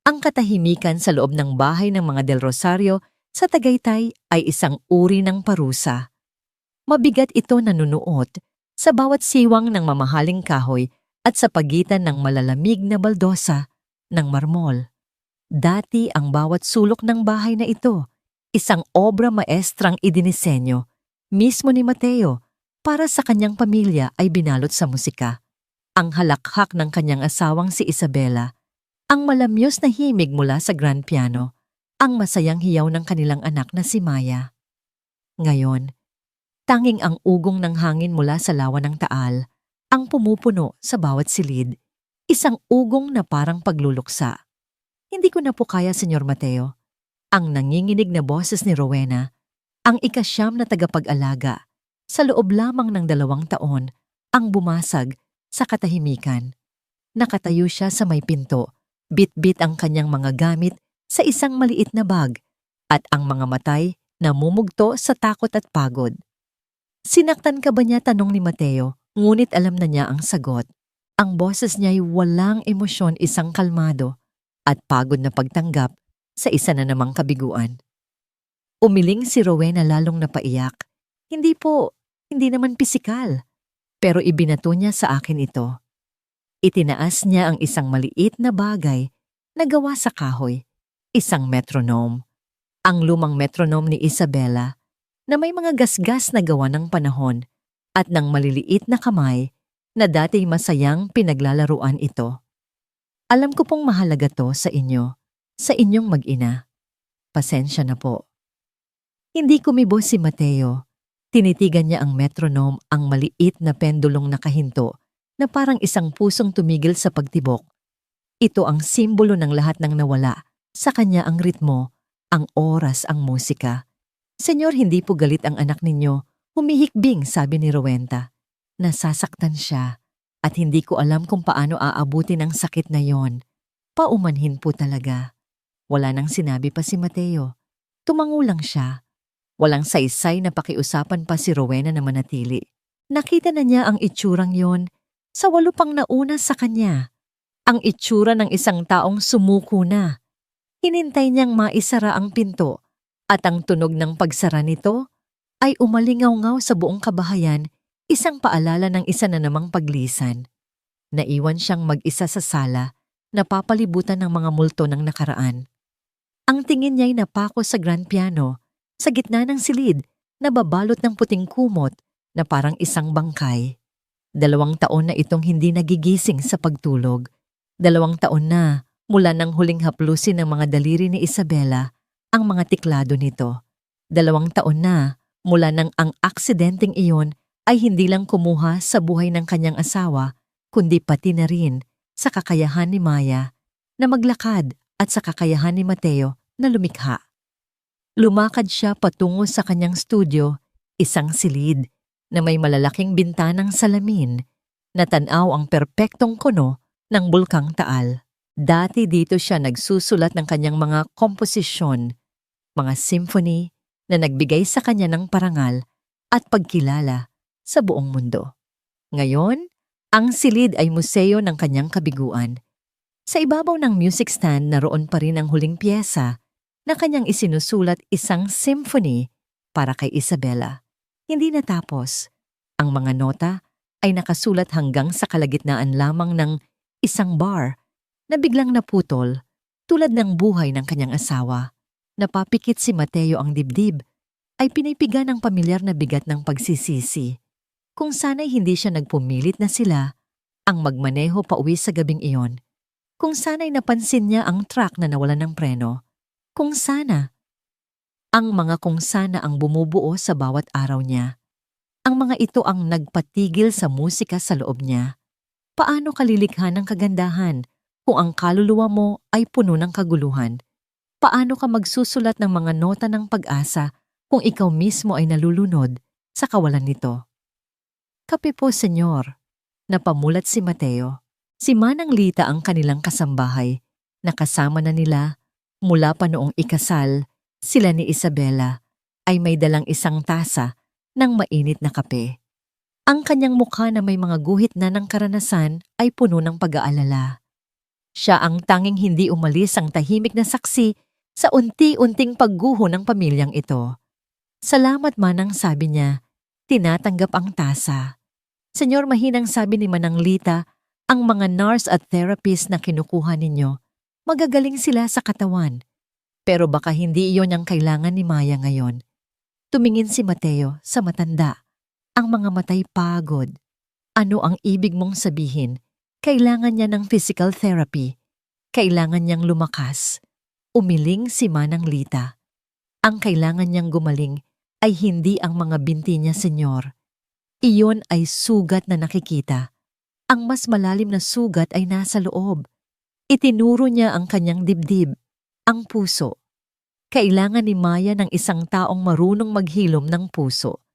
Ang katahimikan sa loob ng bahay ng mga Del Rosario sa Tagaytay ay isang uri ng parusa. Mabigat ito nanunuot sa bawat siwang ng mamahaling kahoy at sa pagitan ng malalamig na baldosa ng marmol. Dati ang bawat sulok ng bahay na ito, isang obra maestrang idinisenyo, mismo ni Mateo, para sa kanyang pamilya ay binalot sa musika. Ang halakhak ng kanyang asawang si Isabela, ang malamyos na himig mula sa grand piano, ang masayang hiyaw ng kanilang anak na si Maya. Ngayon, tanging ang ugong ng hangin mula sa lawa ng Taal ang pumupuno sa bawat silid, isang ugong na parang pagluluksa. Hindi ko na po kaya, Senyor Mateo. Ang nanginginig na boses ni Rowena, ang ika-9 na tagapag-alaga, sa loob lamang ng 2 taon, ang bumasag sa katahimikan. Nakatayo siya sa may pinto, bit-bit ang kanyang mga gamit sa isang maliit na bag, at ang mga matay namumugto sa takot at pagod. Sinaktan ka ba niya, tanong ni Mateo, ngunit alam na niya ang sagot. Ang boses niya'y walang emosyon, isang kalmado at pagod na pagtanggap sa isa na namang kabiguan. Umiling si Rowena, lalong napaiyak. Hindi po, hindi naman pisikal, pero ibinato niya sa akin ito. Itinaas niya ang isang maliit na bagay na gawa sa kahoy, isang metronome. Ang lumang metronome ni Isabela na may mga gasgas na gawa ng panahon at ng maliliit na kamay na dati masayang pinaglalaruan ito. Alam ko pong mahalaga to sa inyo, sa inyong mag-ina. Pasensya na po. Hindi kumibo si Mateo. Tinitigan niya ang metronome, ang maliit na pendulong nakahinto na parang isang pusong tumigil sa pagtibok. Ito ang simbolo ng lahat ng nawala. Sa kanya ang ritmo, ang oras, ang musika. Senyor, hindi po galit ang anak ninyo. Humihikbing, sabi ni Rowena. Nasasaktan siya at hindi ko alam kung paano aabutin ang sakit na yon. Paumanhin po talaga. Wala nang sinabi pa si Mateo. Tumango lang siya. Walang saysay na pakiusapan pa si Rowena na manatili. Nakita na niya ang itsurang yon sa 8 pang nauna sa kanya. Ang itsura ng isang taong sumuko na. Hinintay niyang maisara ang pinto at ang tunog ng pagsara nito ay umalingaw-ngaw sa buong kabahayan, isang paalala ng isa na namang paglisan. Naiwan siyang mag-isa sa sala, napapalibutan ng mga multo ng nakaraan. Ang tingin niya'y napako sa grand piano, sa gitna ng silid, na babalot ng puting kumot na parang isang bangkay. 2 taon na itong hindi nagigising sa pagtulog. 2 taon na mula nang huling haplusin ng mga daliri ni Isabela ang mga tiklado nito. 2 taon na mula nang ang aksidenteng iyon ay hindi lang kumuha sa buhay ng kanyang asawa, kundi pati na rin sa kakayahan ni Maya na maglakad at sa kakayahan ni Mateo na lumikha. Lumakad siya patungo sa kanyang studio, isang silid na may malalaking bintanang salamin na tanaw ang perpektong kuno ng Bulkang Taal. Dati dito siya nagsusulat ng kanyang mga komposisyon, mga symphony na nagbigay sa kanya ng parangal at pagkilala sa buong mundo. Ngayon, ang silid ay museo ng kanyang kabiguan. Sa ibabaw ng music stand naroon pa rin ang huling piyesa na kanyang isinusulat, isang symphony para kay Isabela. Hindi natapos. Ang mga nota ay nakasulat hanggang sa kalagitnaan lamang ng isang bar na biglang naputol tulad ng buhay ng kanyang asawa. Napapikit si Mateo ang dibdib, ay pinipiga ng pamilyar na bigat ng pagsisisi. Kung sana'y hindi siya nagpumilit na sila ang magmaneho pauwi sa gabing iyon. Kung sana'y napansin niya ang truck na nawalan ng preno. Kung sana. Ang mga kung sana ang bumubuo sa bawat araw niya. Ang mga ito ang nagpatigil sa musika sa loob niya. Paano kalilikha ng kagandahan kung ang kaluluwa mo ay puno ng kaguluhan? Paano ka magsusulat ng mga nota ng pag-asa kung ikaw mismo ay nalulunod sa kawalan nito? Kape po, senyor. Napamulat si Mateo. Si Manang Lita ang kanilang kasambahay. Nakasama na nila mula pa noong ikasal sila ni Isabela ay may dalang isang tasa ng mainit na kape. Ang kanyang mukha na may mga guhit na ng karanasan ay puno ng pag-aalala. Siya ang tanging hindi umalis ang tahimik na saksi sa unti-unting pagguho ng pamilyang ito. Salamat Manang, sabi niya. Tinatanggap ang tasa. Senyor, mahinang sabi ni Manang Lita, ang mga nurse at therapist na kinukuha ninyo, magagaling sila sa katawan. Pero baka hindi iyon ang kailangan ni Maya ngayon. Tumingin si Mateo sa matanda. Ang mga matay pagod. Ano ang ibig mong sabihin? Kailangan niya ng physical therapy. Kailangan niyang lumakas. Umiling si Manang Lita. Ang kailangan niyang gumaling ay hindi ang mga binti niya, senyor. Iyon ay sugat na nakikita. Ang mas malalim na sugat ay nasa loob. Itinuro niya ang kanyang dibdib, ang puso. Kailangan ni Maya ng isang taong marunong maghilom ng puso.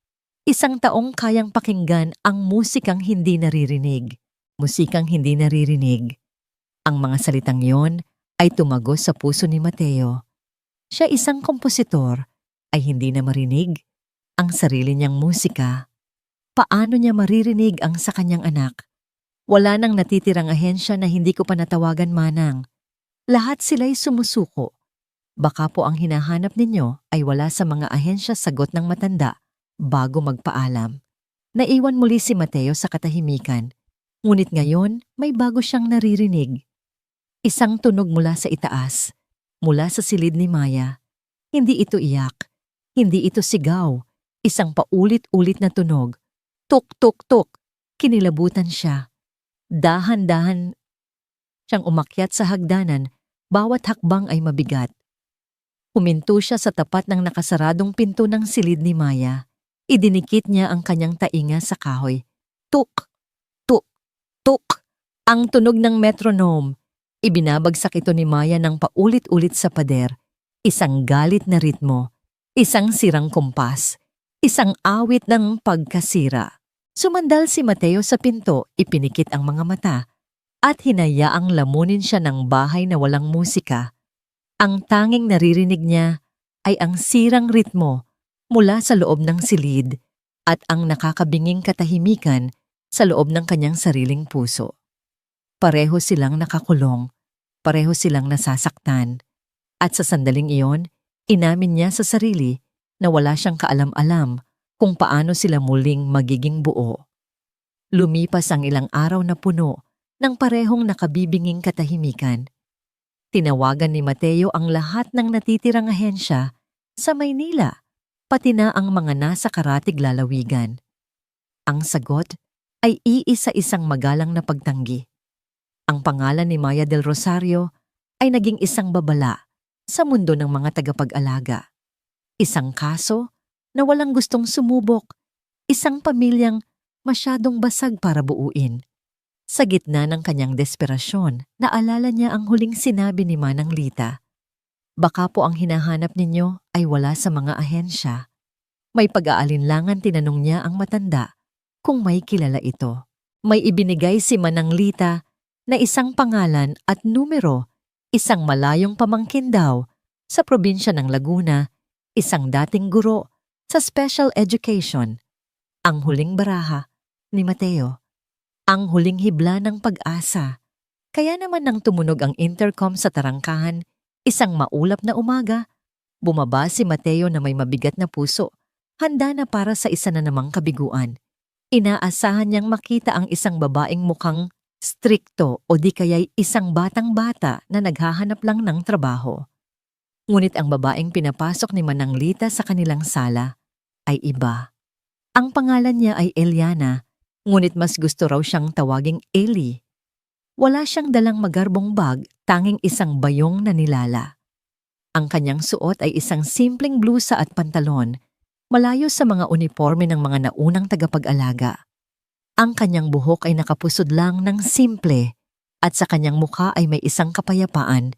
Isang taong kayang pakinggan ang musikang hindi naririnig. Musikang hindi naririnig. Ang mga salitang yon ay tumagos sa puso ni Mateo. Siya isang kompositor ay hindi na marinig ang sarili niyang musika. Paano niya maririnig ang sa kanyang anak? Wala nang natitirang ahensya na hindi ko pa natawagan, Manang. Lahat sila'y sumusuko. Baka po ang hinahanap ninyo ay wala sa mga ahensya, sagot ng matanda bago magpaalam. Naiwan muli si Mateo sa katahimikan. Ngunit ngayon may bago siyang naririnig. Isang tunog mula sa itaas, mula sa silid ni Maya. Hindi ito iyak, hindi ito sigaw. Isang paulit-ulit na tunog. Tuk-tuk-tuk. Kinilabutan siya. Dahan-dahan siyang umakyat sa hagdanan, bawat hakbang ay mabigat. Huminto siya sa tapat ng nakasaradong pinto ng silid ni Maya. Idinikit niya ang kanyang tainga sa kahoy. Tuk! Tuk! Tuk! Ang tunog ng metronome. Ibinabagsak ito ni Maya ng paulit-ulit sa pader. Isang galit na ritmo. Isang sirang kumpas. Isang awit ng pagkasira. Sumandal si Mateo sa pinto, ipinikit ang mga mata, at hinayaang lamunin siya ng bahay na walang musika. Ang tanging naririnig niya ay ang sirang ritmo mula sa loob ng silid at ang nakakabinging katahimikan sa loob ng kanyang sariling puso. Pareho silang nakakulong, pareho silang nasasaktan, at sa sandaling iyon, inamin niya sa sarili na wala siyang kaalam-alam kung paano sila muling magiging buo. Lumipas ang ilang araw na puno ng parehong nakabibinging katahimikan. Tinawagan ni Mateo ang lahat ng natitirang ahensya sa Maynila, pati na ang mga nasa karatig lalawigan. Ang sagot ay iisa-isang magalang na pagtanggi. Ang pangalan ni Maya del Rosario ay naging isang babala sa mundo ng mga tagapag-alaga. Isang kaso na walang gustong sumubok, isang pamilyang masyadong basag para buuin. Sa gitna ng kanyang desperasyon, naalala niya ang huling sinabi ni Manang Lita. Baka po ang hinahanap ninyo ay wala sa mga ahensya. May pag-aalinlangan tinanong niya ang matanda kung may kilala ito. May ibinigay si Manang Lita na isang pangalan at numero, isang malayong pamangkin daw sa probinsya ng Laguna, isang dating guro sa special education. Ang huling baraha ni Mateo. Ang huling hibla ng pag-asa. Kaya naman nang tumunog ang intercom sa tarangkahan, isang maulap na umaga, bumaba si Mateo na may mabigat na puso, handa na para sa isa na namang kabiguan. Inaasahan niyang makita ang isang babaeng mukhang strikto o di kaya'y isang batang-bata na naghahanap lang ng trabaho. Ngunit ang babaeng pinapasok ni Manang Lita sa kanilang sala ay iba. Ang pangalan niya ay Eliana, ngunit mas gusto raw siyang tawaging Eli. Wala siyang dalang magarbong bag, tanging isang bayong na nilala. Ang kanyang suot ay isang simpleng blusa at pantalon, malayo sa mga uniforme ng mga naunang tagapag-alaga. Ang kanyang buhok ay nakapusod lang ng simple at sa kanyang mukha ay may isang kapayapaan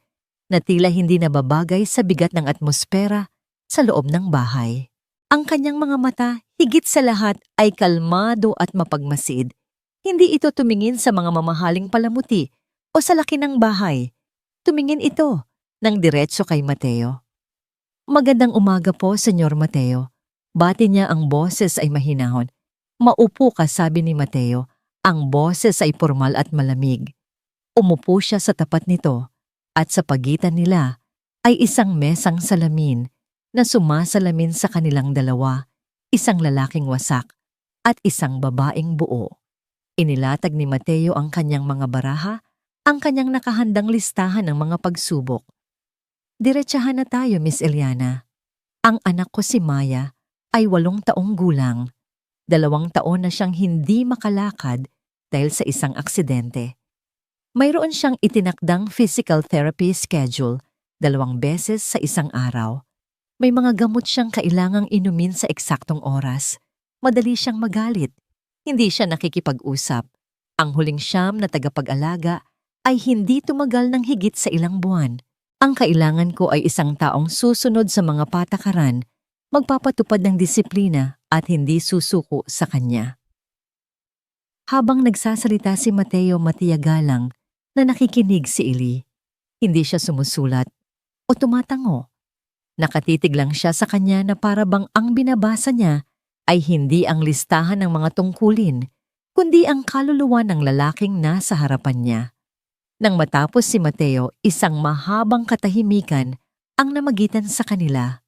na tila hindi nababagay sa bigat ng atmosfera sa loob ng bahay. Ang kanyang mga mata, higit sa lahat, ay kalmado at mapagmasid. Hindi ito tumingin sa mga mamahaling palamuti o sa laki ng bahay. Tumingin ito ng diretso kay Mateo. Magandang umaga po, Senyor Mateo. Bati niya, ang boses ay mahinahon. Maupo ka, sabi ni Mateo. Ang boses ay formal at malamig. Umupo siya sa tapat nito at sa pagitan nila ay isang mesang salamin na sumasalamin sa kanilang dalawa, isang lalaking wasak at isang babaeng buo. Inilatag ni Mateo ang kanyang mga baraha, ang kanyang nakahandang listahan ng mga pagsubok. Diretsahan na tayo, Miss Eliana. Ang anak ko si Maya ay 8 taong gulang. 2 taon na siyang hindi makalakad dahil sa isang aksidente. Mayroon siyang itinakdang physical therapy schedule 2 beses sa isang araw. May mga gamot siyang kailangang inumin sa eksaktong oras. Madali siyang magalit. Hindi siya nakikipag-usap. Ang huling siyam na tagapag-alaga ay hindi tumagal ng higit sa ilang buwan. Ang kailangan ko ay isang taong susunod sa mga patakaran, magpapatupad ng disiplina at hindi susuko sa kanya. Habang nagsasalita si Mateo matiyagalang na nakikinig si Eli, hindi siya sumusulat o tumatango. Nakatitig lang siya sa kanya na para bang ang binabasa niya ay hindi ang listahan ng mga tungkulin, kundi ang kaluluwa ng lalaking nasa harapan niya. Nang matapos si Mateo, isang mahabang katahimikan ang namagitan sa kanila.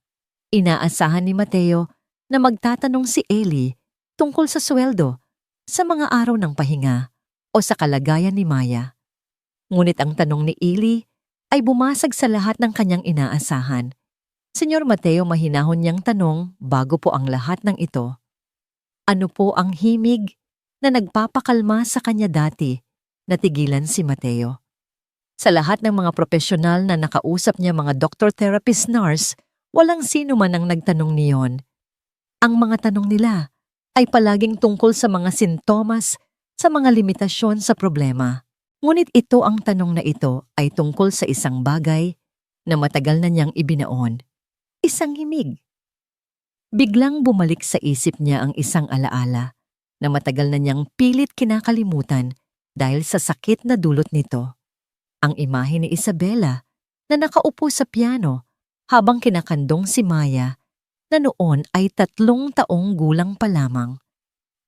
Inaasahan ni Mateo na magtatanong si Eli tungkol sa sweldo, sa mga araw ng pahinga o sa kalagayan ni Maya. Ngunit ang tanong ni Eli ay bumasag sa lahat ng kanyang inaasahan. Senyor Mateo, mahinahon niyang tanong bago po ang lahat ng ito. Ano po ang himig na nagpapakalma sa kanya dati? Natigilan si Mateo. Sa lahat ng mga profesional na nakausap niya, mga doctor, therapist, nurse, walang sino man ang nagtanong niyon. Ang mga tanong nila ay palaging tungkol sa mga sintomas, sa mga limitasyon sa problema. Ngunit ito, ang tanong na ito ay tungkol sa isang bagay na matagal na niyang ibinaon. Isang himig. Biglang bumalik sa isip niya ang isang alaala na matagal na niyang pilit kinakalimutan dahil sa sakit na dulot nito. Ang imahe ni Isabela na nakaupo sa piano habang kinakandong si Maya na noon ay 3 taong gulang pa lamang.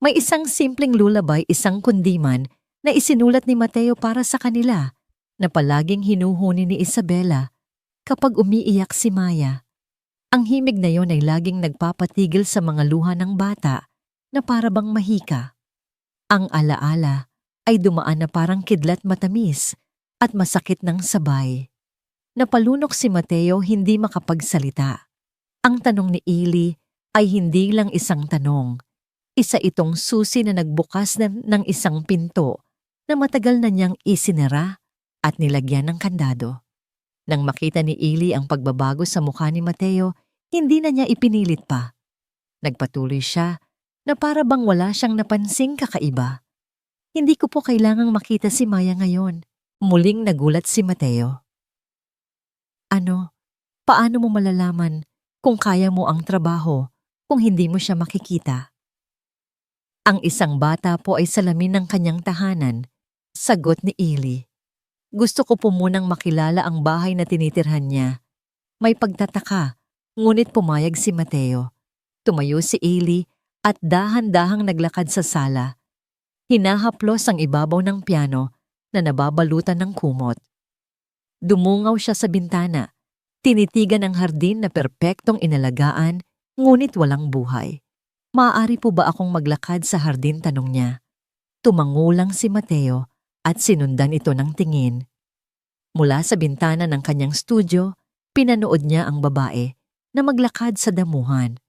May isang simpleng lullaby, isang kundiman na isinulat ni Mateo para sa kanila na palaging hinuhuni ni Isabela kapag umiiyak si Maya. Ang himig na yon ay laging nagpapatigil sa mga luha ng bata na para bang mahika. Ang alaala ay dumaan na parang kidlat, matamis at masakit ng sabay. Napalunok si Mateo, hindi makapagsalita. Ang tanong ni Eli ay hindi lang isang tanong. Isa itong susi na nagbukas ng isang pinto na matagal na niyang isinara at nilagyan ng kandado. Nang makita ni Eli ang pagbabago sa mukha ni Mateo, hindi na niya ipinilit pa. Nagpatuloy siya na para bang wala siyang napansing kakaiba. Hindi ko po kailangang makita si Maya ngayon. Muling nagulat si Mateo. Ano? Paano mo malalaman kung kaya mo ang trabaho kung hindi mo siya makikita? Ang isang bata po ay salamin ng kanyang tahanan, sagot ni Eli. Gusto ko po munang makilala ang bahay na tinitirhan niya. May pagtataka, ngunit pumayag si Mateo. Tumayo si Eli at dahan-dahang naglakad sa sala. Hinahaplos ang ibabaw ng piano na nababalutan ng kumot. Dumungaw siya sa bintana, tinitigan ang hardin na perpektong inalagaan, ngunit walang buhay. Maaari po ba akong maglakad sa hardin, tanong niya. Tumangulang si Mateo at sinundan ito ng tingin. Mula sa bintana ng kanyang studio, pinanood niya ang babae na maglakad sa damuhan.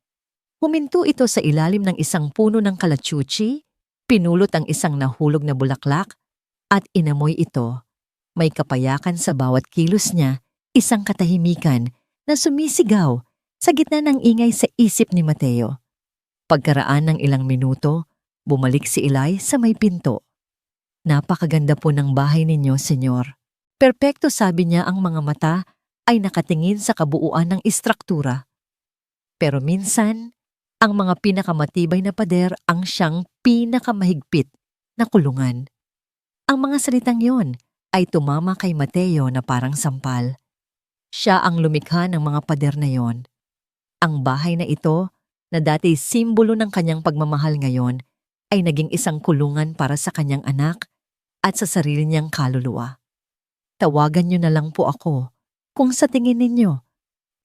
Huminto ito sa ilalim ng isang puno ng kalachuchi, pinulot ang isang nahulog na bulaklak, at inamoy ito. May kapayakan sa bawat kilos niya, isang katahimikan na sumisigaw sa gitna ng ingay sa isip ni Mateo. Pagkaraan ng ilang minuto, bumalik si Eli sa may pinto. Napakaganda po ng bahay ninyo, senyor. Perpekto, sabi niya, ang mga mata ay nakatingin sa kabuuan ng istruktura. Pero minsan, ang mga pinakamatibay na pader ang siyang pinakamahigpit na kulungan. Ang mga salitang yon ay tumama kay Mateo na parang sampal. Siya ang lumikha ng mga pader na yon. Ang bahay na ito, na dati simbolo ng kanyang pagmamahal, ngayon ay naging isang kulungan para sa kanyang anak at sa sarili niyang kaluluwa. Tawagan niyo na lang po ako kung sa tingin ninyo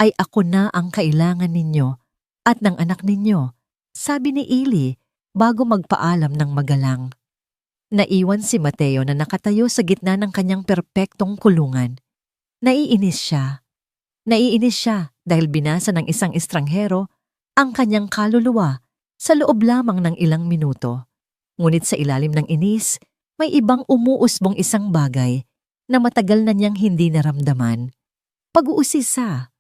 ay ako na ang kailangan ninyo at ng anak ninyo, sabi ni Eli bago magpaalam ng magalang. Naiwan si Mateo na nakatayo sa gitna ng kanyang perpektong kulungan. Naiinis siya. Naiinis siya dahil binasa ng isang estranghero ang kanyang kaluluwa sa loob lamang ng ilang minuto. Ngunit sa ilalim ng inis, may ibang umuusbong isang bagay na matagal na niyang hindi naramdaman. Pag-uusisa.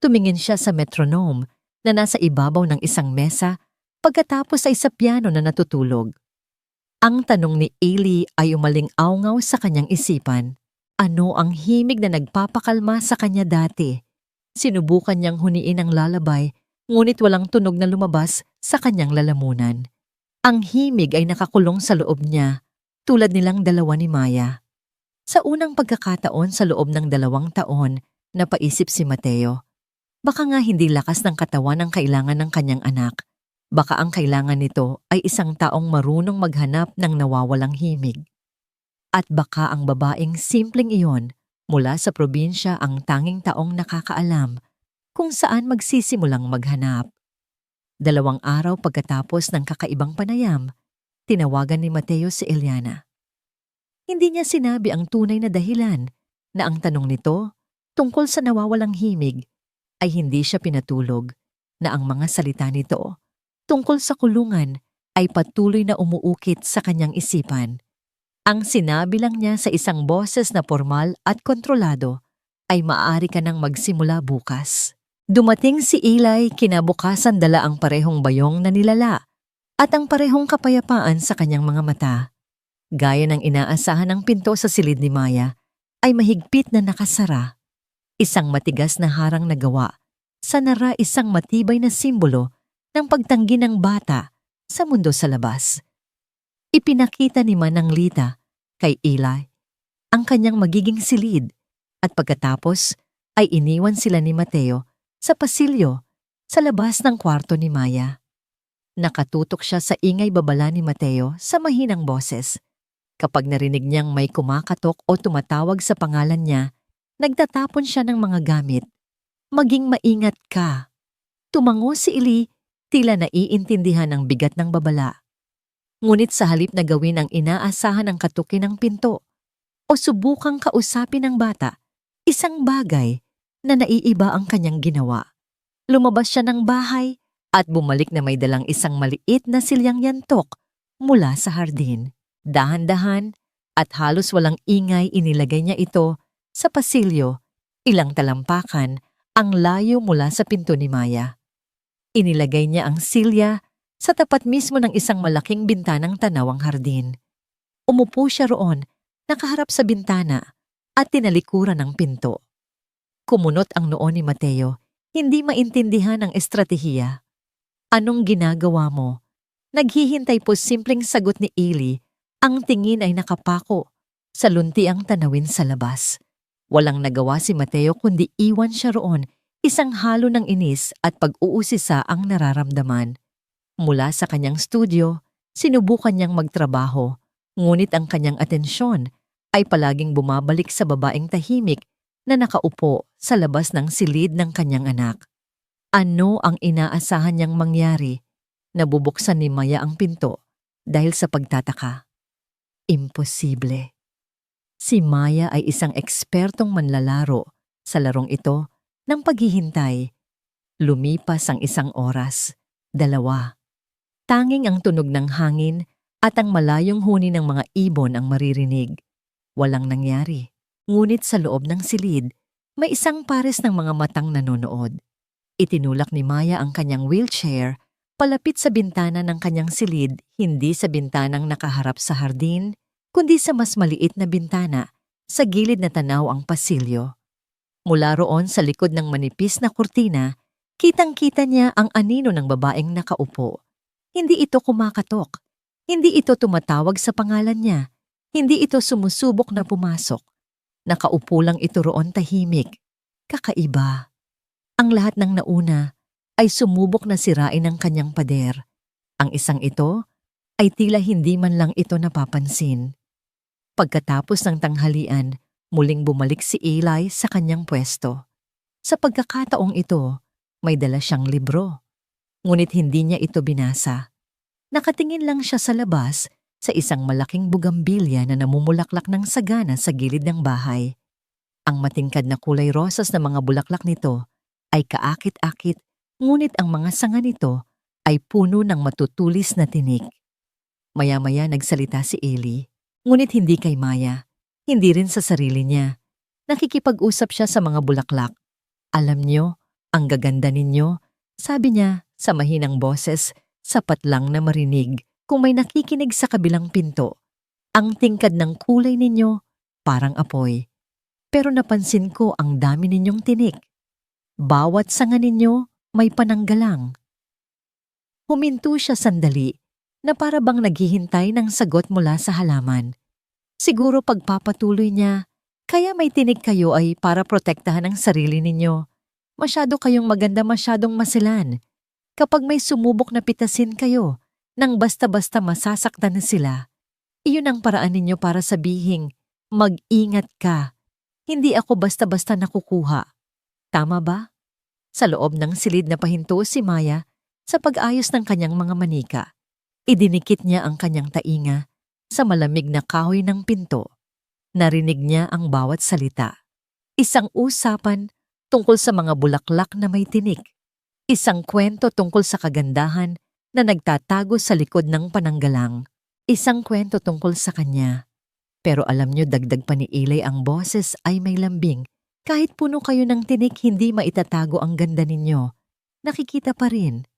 Tumingin siya sa metronome na nasa ibabaw ng isang mesa pagkatapos ay sa piano na natutulog. Ang tanong ni Eli ay umaling-awngaw sa kanyang isipan. Ano ang himig na nagpapakalma sa kanya dati? Sinubukan niyang huniin ang lalabay, ngunit walang tunog na lumabas sa kanyang lalamunan. Ang himig ay nakakulong sa loob niya, tulad nilang dalawa ni Maya. Sa unang pagkakataon sa loob ng 2 taon, napaisip si Mateo. Baka nga hindi lakas ng katawan ang kailangan ng kanyang anak. Baka ang kailangan nito ay isang taong marunong maghanap ng nawawalang himig. At baka ang babaeng simpleng iyon mula sa probinsya ang tanging taong nakakaalam kung saan magsisimulang maghanap. 2 araw pagkatapos ng kakaibang panayam, tinawagan ni Mateo si Eliana. Hindi niya sinabi ang tunay na dahilan na ang tanong nito tungkol sa nawawalang himig ay hindi siya pinatulog, na ang mga salita nito tungkol sa kulungan ay patuloy na umuukit sa kanyang isipan. Ang sinabi lang niya sa isang boses na formal at kontrolado ay maaari ka nang magsimula bukas. Dumating si Eli kinabukasan dala ang parehong bayong na nilala at ang parehong kapayapaan sa kanyang mga mata. Gaya ng inaasahan ng pinto sa silid ni Maya ay mahigpit na nakasara. Isang matigas na harang na gawa sa nara isang matibay na simbolo ng pagtanggi ng bata sa mundo sa labas. Ipinakita ni Manang Lita kay Eli ang kanyang magiging silid at pagkatapos ay iniwan sila ni Mateo sa pasilyo sa labas ng kwarto ni Maya. Nakatutok siya sa ingay babala ni Mateo sa mahinang boses. Kapag narinig niyang may kumakatok o tumatawag sa pangalan niya, nagtatapon siya ng mga gamit. Maging maingat ka. Tumango si Eli, tila naiintindihan ang bigat ng babala. Ngunit sa halip na gawin ang inaasahan ng katukin ng pinto o subukang kausapin ng bata, isang bagay na naiiba ang kanyang ginawa. Lumabas siya ng bahay at bumalik na may dalang isang maliit na silyang yantok mula sa hardin. Dahan-dahan at halos walang ingay inilagay niya ito sa pasilyo, ilang talampakan ang layo mula sa pinto ni Maya. Inilagay niya ang silya sa tapat mismo ng isang malaking bintanang tanawang hardin. Umupo siya roon, nakaharap sa bintana at tinalikuran ng pinto. Kumunot ang noo ni Mateo, hindi maintindihan ang estratehiya. Anong ginagawa mo? Naghihintay po simpleng sagot ni Eli, ang tingin ay nakapako sa luntiang tanawin sa labas. Walang nagawa si Mateo kundi iwan siya roon, isang halo ng inis at pag-uusisa ang nararamdaman. Mula sa kanyang studio, sinubukan niyang magtrabaho, ngunit ang kanyang atensyon ay palaging bumabalik sa babaeng tahimik na nakaupo sa labas ng silid ng kanyang anak. Ano ang inaasahan niyang mangyari? Nabubuksan ni Maya ang pinto dahil sa pagtataka. Imposible. Si Maya ay isang ekspertong manlalaro sa larong ito ng paghihintay. Lumipas ang 1 oras, 2. Tanging ang tunog ng hangin at ang malayong huni ng mga ibon ang maririnig. Walang nangyari. Ngunit sa loob ng silid, may isang pares ng mga matang nanonood. Itinulak ni Maya ang kanyang wheelchair palapit sa bintana ng kanyang silid, hindi sa bintanang nakaharap sa hardin, kundi sa mas maliit na bintana sa gilid na tanaw ang pasilyo. Mula roon sa likod ng manipis na kurtina, kitang-kita niya ang anino ng babaeng nakaupo. Hindi ito kumakatok. Hindi ito tumatawag sa pangalan niya. Hindi ito sumusubok na pumasok. Nakaupo lang ito roon tahimik. Kakaiba. Ang lahat ng nauna ay sumubok na sirain ang kanyang pader. Ang isang ito ay tila hindi man lang ito napapansin. Pagkatapos ng tanghalian, muling bumalik si Eli sa kanyang pwesto. Sa pagkakataong ito, may dala siyang libro. Ngunit hindi niya ito binasa. Nakatingin lang siya sa labas sa isang malaking bugambilya na namumulaklak ng sagana sa gilid ng bahay. Ang matingkad na kulay rosas na mga bulaklak nito ay kaakit-akit, ngunit ang mga sanga nito ay puno ng matutulis na tinik. Maya-maya nagsalita si Eli, ngunit hindi kay Maya, hindi rin sa sarili niya. Nakikipag-usap siya sa mga bulaklak. Alam niyo, ang gaganda ninyo, sabi niya sa mahinang boses, sapat lang na marinig kung may nakikinig sa kabilang pinto. Ang tingkad ng kulay ninyo, parang apoy. Pero napansin ko ang dami ninyong tinik. Bawat sanga ninyo may pananggalang. Huminto siya sandali na para bang naghihintay ng sagot mula sa halaman. Siguro pagpapatuloy niya, kaya may tinik kayo ay para protektahan ang sarili ninyo. Masyado kayong maganda, masyadong masilan. Kapag may sumubok na pitasin kayo, nang basta-basta masasaktan na sila, iyon ang paraan ninyo para sabihing, mag-ingat ka. Hindi ako basta-basta nakukuha. Tama ba? Sa loob ng silid na pahinto si Maya sa pag-ayos ng kanyang mga manika. Idinikit niya ang kanyang tainga sa malamig na kahoy ng pinto. Narinig niya ang bawat salita. Isang usapan tungkol sa mga bulaklak na may tinik. Isang kwento tungkol sa kagandahan na nagtatago sa likod ng pananggalang. Isang kwento tungkol sa kanya. Pero alam niyo, dagdag pa ni Eli, ang boses ay may lambing. Kahit puno kayo ng tinik, hindi maitatago ang ganda ninyo. Nakikita pa rin.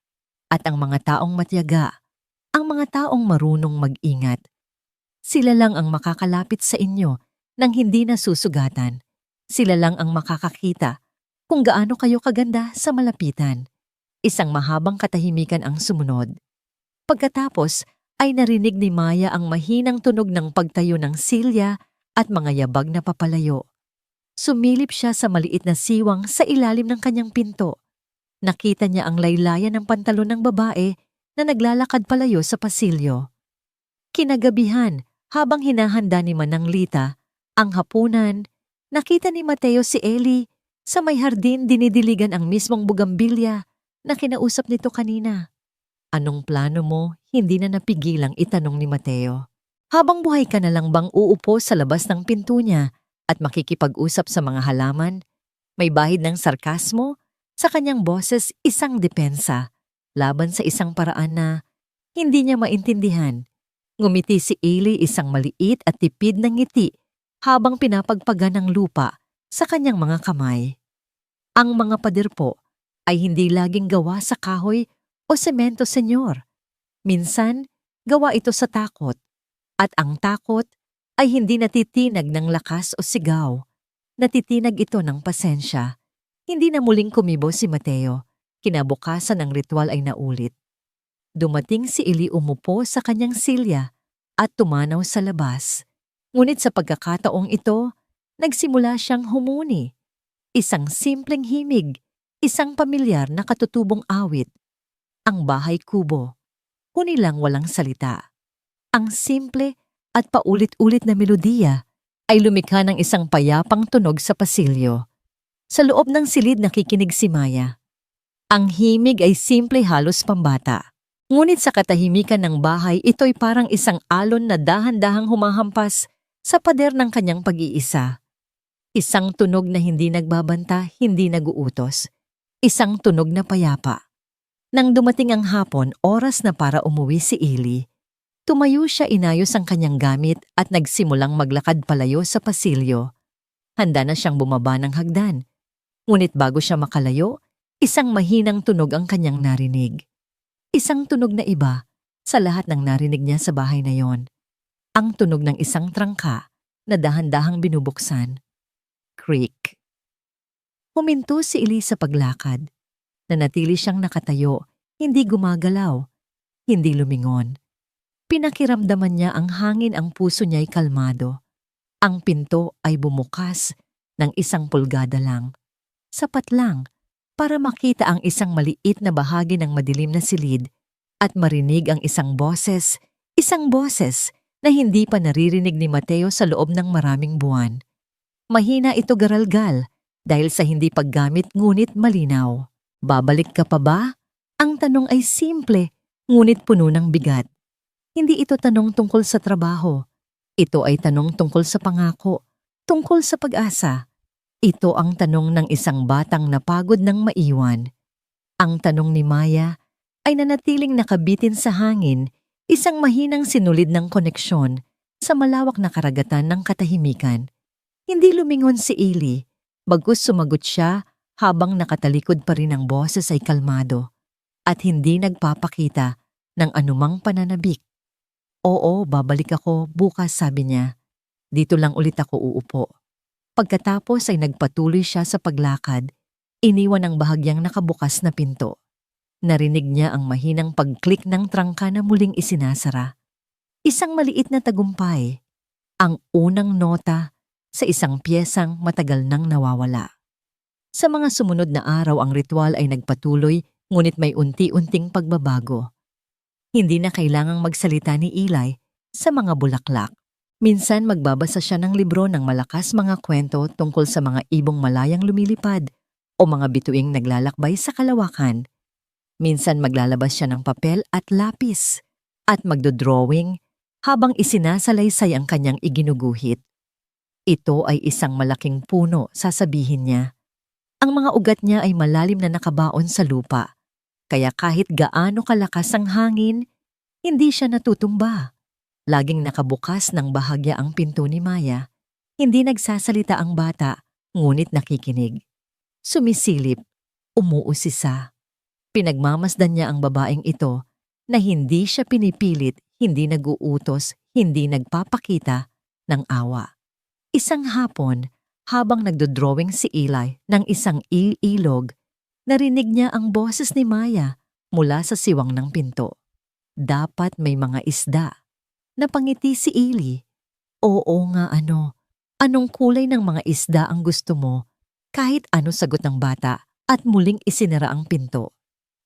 At ang mga taong matyaga, ang mga taong marunong mag-ingat, sila lang ang makakalapit sa inyo nang hindi nasusugatan. Sila lang ang makakakita kung gaano kayo kaganda sa malapitan. Isang mahabang katahimikan ang sumunod. Pagkatapos ay narinig ni Maya ang mahinang tunog ng pagtayo ng silya at mga yabag na papalayo. Sumilip siya sa maliit na siwang sa ilalim ng kanyang pinto. Nakita niya ang laylayan ng pantalon ng babae na naglalakad palayo sa pasilyo. Kinagabihan, habang hinahanda ni Manang Lita ang hapunan, nakita ni Mateo si Eli sa may hardin, dinidiligan ang mismong bugambilya na kinausap nito kanina. Anong plano mo? Hindi na napigilang itanong ni Mateo. Habang buhay ka na lang bang uupo sa labas ng pinto niya at makikipag-usap sa mga halaman? May bahid ng sarkasmo sa kanyang boses, isang depensa laban sa isang paraan na hindi niya maintindihan. Ngumiti si Eli, isang maliit at tipid na ngiti habang pinapagpagan ng lupa sa kanyang mga kamay. Ang mga pader po ay hindi laging gawa sa kahoy o semento, senyor. Minsan, gawa ito sa takot. At ang takot ay hindi natitinag ng lakas o sigaw. Natitinag ito ng pasensya. Hindi na muling kumibo si Mateo. Kinabukasan ng ritual ay naulit. Dumating si Eli, umupo sa kanyang silya at tumanaw sa labas. Ngunit sa pagkakataong ito, nagsimula siyang humuni. Isang simpleng himig, isang pamilyar na katutubong awit. Ang bahay kubo. Huni lang, walang salita. Ang simple at paulit-ulit na melodiya ay lumikha ng isang payapang tunog sa pasilyo. Sa loob ng silid nakikinig si Maya. Ang himig ay simple, halos pambata. Ngunit sa katahimikan ng bahay, ito'y parang isang alon na dahan-dahang humahampas sa pader ng kanyang pag-iisa. Isang tunog na hindi nagbabanta, hindi naguutos. Isang tunog na payapa. Nang dumating ang hapon, oras na para umuwi si Eli, tumayo siya, inayos ang kanyang gamit at nagsimulang maglakad palayo sa pasilyo. Handa na siyang bumaba ng hagdan. Ngunit bago siya makalayo, isang mahinang tunog ang kanyang narinig. Isang tunog na iba sa lahat ng narinig niya sa bahay na yon. Ang tunog ng isang trangka na dahan-dahang binubuksan. Creak. Huminto si Eli sa paglakad. Nanatili siyang nakatayo, hindi gumagalaw, hindi lumingon. Pinakiramdaman niya ang hangin, ang puso niya'y kalmado. Ang pinto ay bumukas ng 1 pulgada lang. Sapat lang para makita ang isang maliit na bahagi ng madilim na silid at marinig ang isang boses na hindi pa naririnig ni Mateo sa loob ng maraming buwan. Mahina ito garalgal dahil sa hindi paggamit ngunit malinaw. Babalik ka pa ba? Ang tanong ay simple ngunit puno ng bigat. Hindi ito tanong tungkol sa trabaho. Ito ay tanong tungkol sa pangako, tungkol sa pag-asa. Ito ang tanong ng isang batang napagod ng maiwan. Ang tanong ni Maya ay nanatiling nakabitin sa hangin, isang mahinang sinulid ng koneksyon sa malawak na karagatan ng katahimikan. Hindi lumingon si Eli, bagkus sumagot siya habang nakatalikod pa rin ang boses ay kalmado at hindi nagpapakita ng anumang pananabik. Oo, babalik ako bukas, sabi niya. Dito lang ulit ako uupo. Pagkatapos ay nagpatuloy siya sa paglakad, iniwan ang bahagyang nakabukas na pinto. Narinig niya ang mahinang pag-click ng trangka na muling isinasara. Isang maliit na tagumpay, ang unang nota sa isang piyesang matagal nang nawawala. Sa mga sumunod na araw ang ritual ay nagpatuloy ngunit may unti-unting pagbabago. Hindi na kailangang magsalita ni Eli sa mga bulaklak. Minsan magbabasa siya ng libro ng malakas mga kwento tungkol sa mga ibong malayang lumilipad o mga bituing naglalakbay sa kalawakan. Minsan maglalabas siya ng papel at lapis at magdodrawing habang isinasalaysay ang kanyang iginuguhit. Ito ay isang malaking puno, sasabihin niya. Ang mga ugat niya ay malalim na nakabaon sa lupa, kaya kahit gaano kalakas ang hangin, hindi siya natutumba. Laging nakabukas ng bahagya ang pinto ni Maya. Hindi nagsasalita ang bata, ngunit nakikinig. Sumisilip, umuusisa. Pinagmamasdan niya ang babaeng ito na hindi siya pinipilit, hindi naguutos, hindi nagpapakita ng awa. Isang hapon, habang nagdodrawing si Eli ng isang ilog, narinig niya ang boses ni Maya mula sa siwang ng pinto. Dapat may mga isda. Napangiti si Eli. Oo nga, ano? Anong kulay ng mga isda ang gusto mo? Kahit ano, sagot ng bata at muling isinara ang pinto.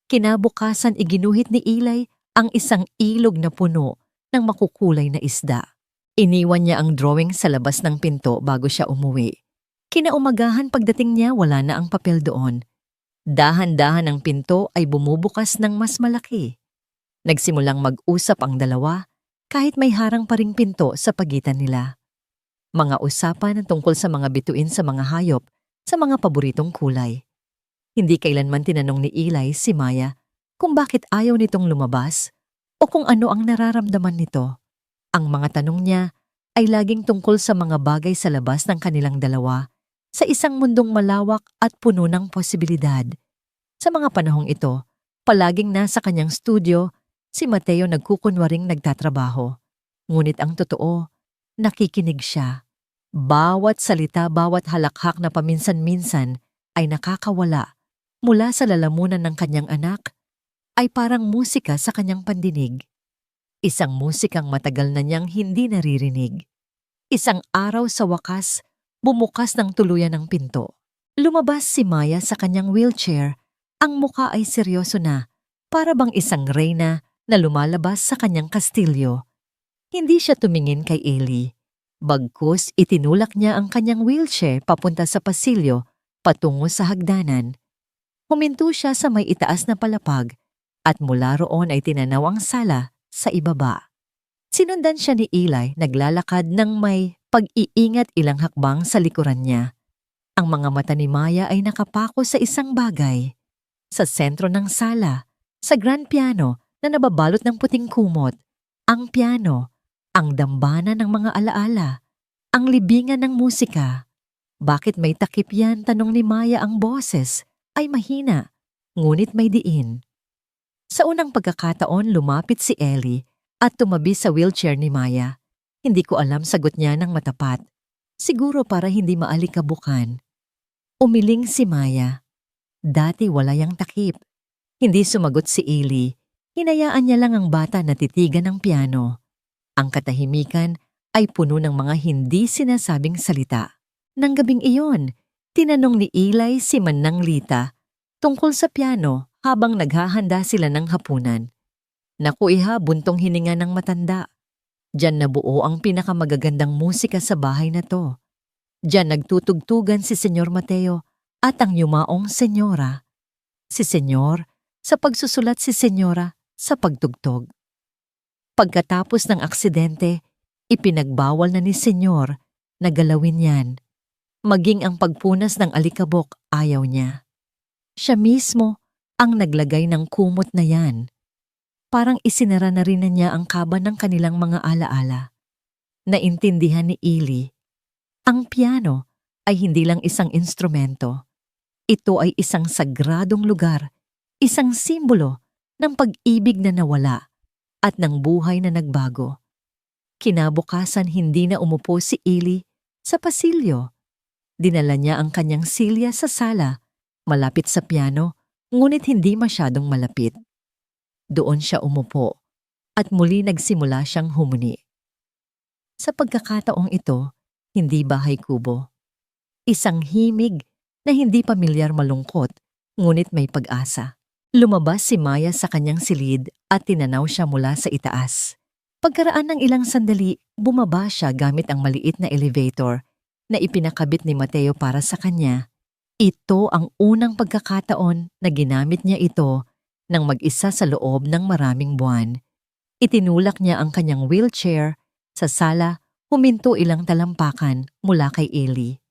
Kinabukasan iginuhit ni Eli ang isang ilog na puno ng makukulay na isda. Iniwan niya ang drawing sa labas ng pinto bago siya umuwi. Kinaumagahan pagdating niya, wala na ang papel doon. Dahan-dahan ang pinto ay bumubukas ng mas malaki. Nagsimulang mag-usap ang dalawa kahit may harang pa ring pinto sa pagitan nila. Mga usapan tungkol sa mga bituin sa mga hayop, sa mga paboritong kulay. Hindi kailanman tinanong ni Eli si Maya kung bakit ayaw nitong lumabas o kung ano ang nararamdaman nito. Ang mga tanong niya ay laging tungkol sa mga bagay sa labas ng kanilang dalawa, sa isang mundong malawak at puno ng posibilidad. Sa mga panahong ito, palaging nasa kanyang studio, si Mateo nagkukunwaring nagtatrabaho. Ngunit ang totoo, nakikinig siya. Bawat salita, bawat halakhak na paminsan-minsan ay nakakawala mula sa lalamunan ng kanyang anak, ay parang musika sa kanyang pandinig. Isang musikang matagal na niyang hindi naririnig. Isang araw sa wakas, bumukas ng tuluyan ng pinto. Lumabas si Maya sa kanyang wheelchair. Ang mukha ay seryoso na, para bang isang reyna na lumalabas sa kanyang kastilyo. Hindi siya tumingin kay Eli. Bagkus itinulak niya ang kanyang wheelchair papunta sa pasilyo patungo sa hagdanan. Huminto siya sa may itaas na palapag at mula roon ay tinanaw ang sala sa ibaba. Sinundan siya ni Eli naglalakad ng may pag-iingat ilang hakbang sa likuran niya. Ang mga mata ni Maya ay nakapako sa isang bagay. Sa sentro ng sala, sa grand piano na nababalot ng puting kumot, ang piano, ang dambana ng mga alaala, ang libingan ng musika. Bakit may takip yan? Tanong ni Maya. Ang boses ay mahina, ngunit may diin. Sa unang pagkakataon, lumapit si Eli at tumabi sa wheelchair ni Maya. Hindi ko alam, sagot niya ng matapat. Siguro para hindi maalikabukan. Umiling si Maya. Dati wala yang takip. Hindi sumagot si Eli. Hinayaan niya lang ang bata na titigan ng piano. Ang katahimikan ay puno ng mga hindi sinasabing salita. Nang gabing iyon, tinanong ni Eli si Manang Lita tungkol sa piano habang naghahanda sila ng hapunan. Naku iha, buntong hininga ng matanda. Diyan nabuo ang pinakamagagandang musika sa bahay na to. Diyan nagtutugtugan si Senyor Mateo at ang yumaong senyora. Si Senyor sa pagsusulat, si Senyora sa pagtugtog. Pagkatapos ng aksidente, ipinagbawal na ni Senyor na galawin yan. Maging ang pagpunas ng alikabok ayaw niya. Siya mismo ang naglagay ng kumot na yan. Parang isinara na rin na niya ang kaba ng kanilang mga alaala. Naintindihan ni Eli, ang piano ay hindi lang isang instrumento. Ito ay isang sagradong lugar, isang simbolo ng pag-ibig na nawala at ng buhay na nagbago. Kinabukasan hindi na umupo si Eli sa pasilyo. Dinala niya ang kanyang silya sa sala, malapit sa piano, ngunit hindi masyadong malapit. Doon siya umupo at muli nagsimula siyang humuni. Sa pagkakataong ito, hindi bahay kubo. Isang himig na hindi pamilyar malungkot, ngunit may pag-asa. Lumabas si Maya sa kanyang silid at tinanaw siya mula sa itaas. Pagkaraan ng ilang sandali, bumaba siya gamit ang maliit na elevator na ipinakabit ni Mateo para sa kanya. Ito ang unang pagkakataon na ginamit niya ito nang mag-isa sa loob ng maraming buwan. Itinulak niya ang kanyang wheelchair sa sala, huminto ilang talampakan mula kay Eli.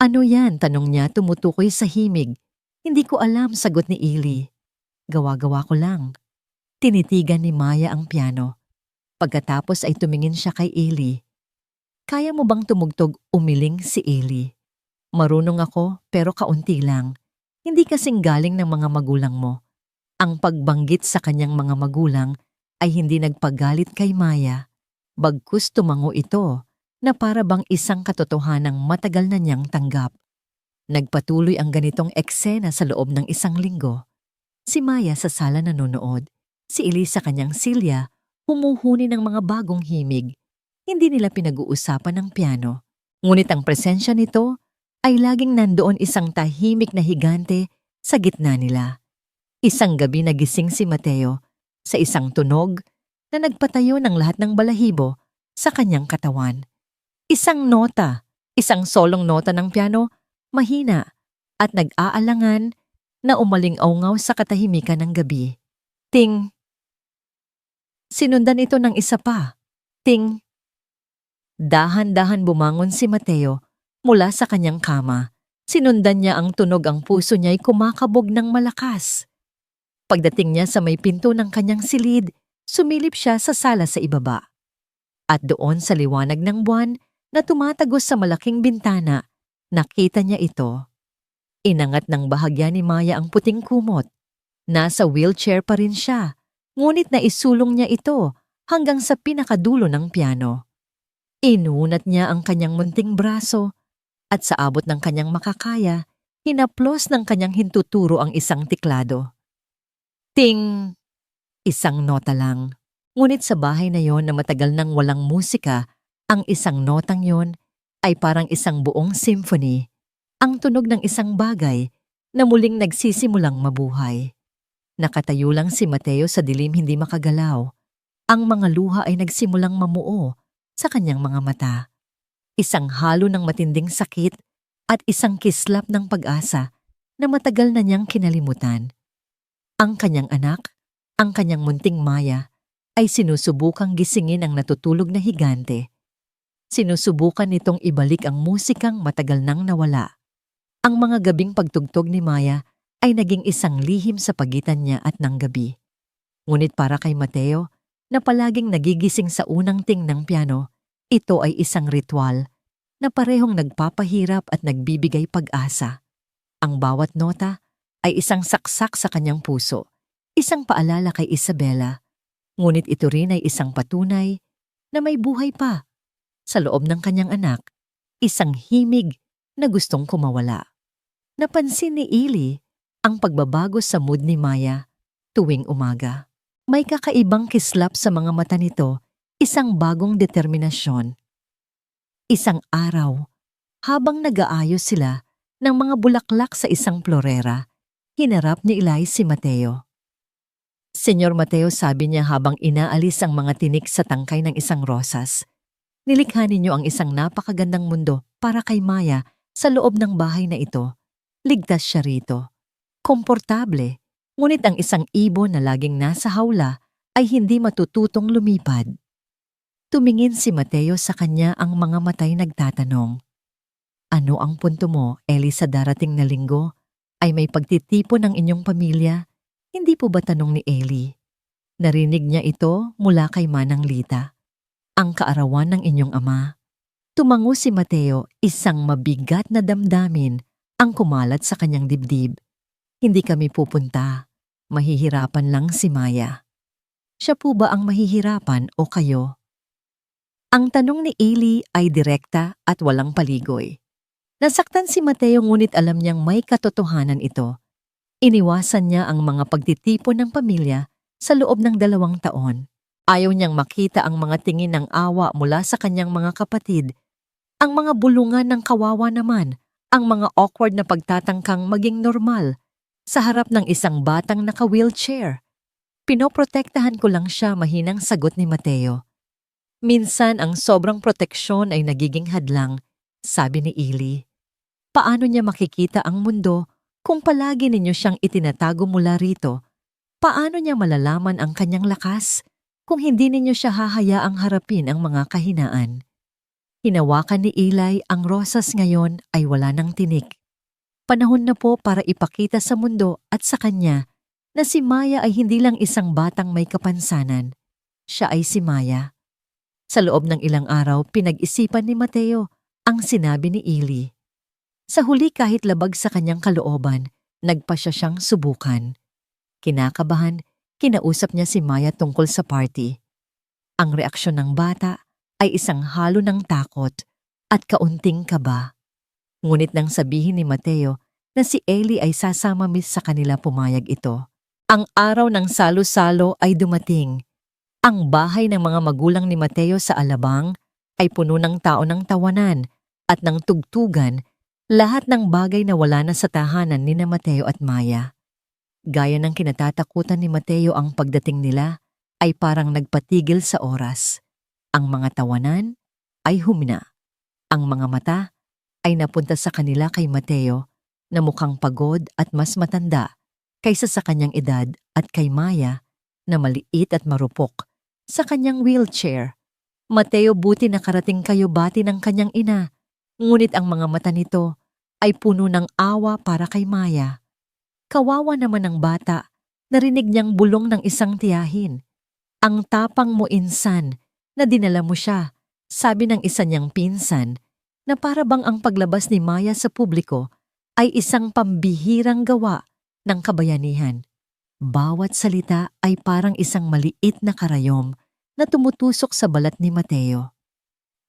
Ano yan? Tanong niya tumutukoy sa himig. Hindi ko alam, sagot ni Eli. Gawa-gawa ko lang. Tinitigan ni Maya ang piano. Pagkatapos ay tumingin siya kay Eli. Kaya mo bang tumugtog? Umiling si Eli. Marunong ako pero kaunti lang. Hindi kasing galing ng mga magulang mo. Ang pagbanggit sa kanyang mga magulang ay hindi nagpagalit kay Maya. Bagkus tumango ito na para bang isang katotohanang matagal na niyang tanggap. Nagpatuloy ang ganitong eksena sa loob ng isang linggo. Si Maya sa sala nanonood, si Eli sa kanyang silya, humuhuni ng mga bagong himig. Hindi nila pinag-uusapan ng piano. Ngunit ang presensya nito ay laging nandoon isang tahimik na higante sa gitna nila. Isang gabi nagising si Mateo sa isang tunog na nagpatayo ng lahat ng balahibo sa kanyang katawan. Isang nota, isang solong nota ng piano, mahina at nag-aalangan na umaling-awngaw sa katahimikan ng gabi. Ting! Sinundan ito ng isa pa. Ting! Dahan-dahan bumangon si Mateo mula sa kanyang kama. Sinundan niya ang tunog, ang puso niya'y kumakabog ng malakas. Pagdating niya sa may pinto ng kanyang silid, sumilip siya sa sala sa ibaba. At doon sa liwanag ng buwan na tumatagos sa malaking bintana, nakita niya ito. Inangat ng bahagya ni Maya ang puting kumot. Nasa wheelchair pa rin siya, ngunit naisulong niya ito hanggang sa pinakadulo ng piano. Inunat niya ang kanyang munting braso at sa abot ng kanyang makakaya, hinaplos ng kanyang hintuturo ang isang tiklado. Ting! Isang nota lang. Ngunit sa bahay na yon na matagal nang walang musika, ang isang notang yon ay parang isang buong symphony, ang tunog ng isang bagay na muling nagsisimulang mabuhay. Nakatayo lang si Mateo sa dilim, hindi makagalaw. Ang mga luha ay nagsimulang mamuo sa kanyang mga mata. Isang halo ng matinding sakit at isang kislap ng pag-asa na matagal na niyang kinalimutan. Ang kanyang anak, ang kanyang munting Maya, ay sinusubukang gisingin ang natutulog na higante. Sinusubukan nitong ibalik ang musikang matagal nang nawala. Ang mga gabing pagtugtog ni Maya ay naging isang lihim sa pagitan niya at ng gabi. Ngunit para kay Mateo, na palaging nagigising sa unang ting ng piano, ito ay isang ritual na parehong nagpapahirap at nagbibigay pag-asa. Ang bawat nota ay isang saksak sa kanyang puso, isang paalala kay Isabela. Ngunit ito rin ay isang patunay na may buhay pa sa loob ng kanyang anak, isang himig na gustong kumawala. Napansin ni Eli ang pagbabago sa mood ni Maya tuwing umaga. May kakaibang kislap sa mga mata nito, isang bagong determinasyon. Isang araw, habang nag-aayos sila ng mga bulaklak sa isang florera, hinarap ni Eli si Mateo. Senyor Mateo, sabi niya habang inaalis ang mga tinik sa tangkay ng isang rosas. Nilikha ninyo ang isang napakagandang mundo para kay Maya sa loob ng bahay na ito. Ligtas siya rito. Komportable. Ngunit ang isang ibon na laging nasa hawla ay hindi matututong lumipad. Tumingin si Mateo sa kanya, ang mga matay nagtatanong. Ano ang punto mo, Ellie, sa darating na linggo? Ay may pagtitipon ng inyong pamilya? Hindi po ba tanong ni Ellie? Narinig niya ito mula kay Manang Lita. Ang kaarawan ng inyong ama. Tumango si Mateo, isang mabigat na damdamin ang kumalat sa kanyang dibdib. Hindi kami pupunta. Mahihirapan lang si Maya. Siya po ba ang mahihirapan o kayo? Ang tanong ni Ellie ay direkta at walang paligoy. Nasaktan si Mateo, ngunit alam niyang may katotohanan ito. Iniwasan niya ang mga pagtitipon ng pamilya sa loob ng 2 taon. Ayaw niyang makita ang mga tingin ng awa mula sa kanyang mga kapatid, ang mga bulungan ng kawawa naman, ang mga awkward na pagtatangkang maging normal sa harap ng isang batang naka-wheelchair. Pinoprotektahan ko lang siya, mahinang sagot ni Mateo. Minsan ang sobrang proteksyon ay nagiging hadlang, sabi ni Ellie. Paano niya makikita ang mundo kung palagi ninyo siyang itinatago mula rito? Paano niya malalaman ang kanyang lakas kung hindi ninyo siya hahayaang harapin ang mga kahinaan? Hinawakan ni Eli ang rosas, ngayon ay wala ng tinik. Panahon na po para ipakita sa mundo at sa kanya na si Maya ay hindi lang isang batang may kapansanan. Siya ay si Maya. Sa loob ng ilang araw, pinag-isipan ni Mateo ang sinabi ni Ellie. Sa huli, kahit labag sa kanyang kalooban, nagpasya siyang subukan. Kinakabahan, kinausap niya si Maya tungkol sa party. Ang reaksyon ng bata ay isang halo ng takot at kaunting kaba. Ngunit nang sabihin ni Mateo na si Ellie ay sasama sa kanila, pumayag ito. Ang araw ng salo-salo ay dumating. Ang bahay ng mga magulang ni Mateo sa Alabang ay puno ng tao, ng tawanan at ng tugtugan, lahat ng bagay na wala na sa tahanan ni Mateo at Maya. Gaya ng kinatatakutan ni Mateo, ang pagdating nila ay parang nagpatigil sa oras. Ang mga tawanan ay humina. Ang mga mata ay napunta sa kanila kay Mateo na mukhang pagod at mas matanda kaysa sa kanyang edad, at kay Maya na maliit at marupok sa kanyang wheelchair. Mateo, buti nakarating kayo, bati ng kanyang ina. Ngunit ang mga mata nito ay puno ng awa para kay Maya. Kawawa naman ang bata, narinig niyang bulong ng isang tiyahin. Ang tapang mo, insan, na dinala mo siya, sabi ng isa niyang pinsan, na para bang ang paglabas ni Maya sa publiko ay isang pambihirang gawa ng kabayanihan. Bawat salita ay parang isang maliit na karayom na tumutusok sa balat ni Mateo.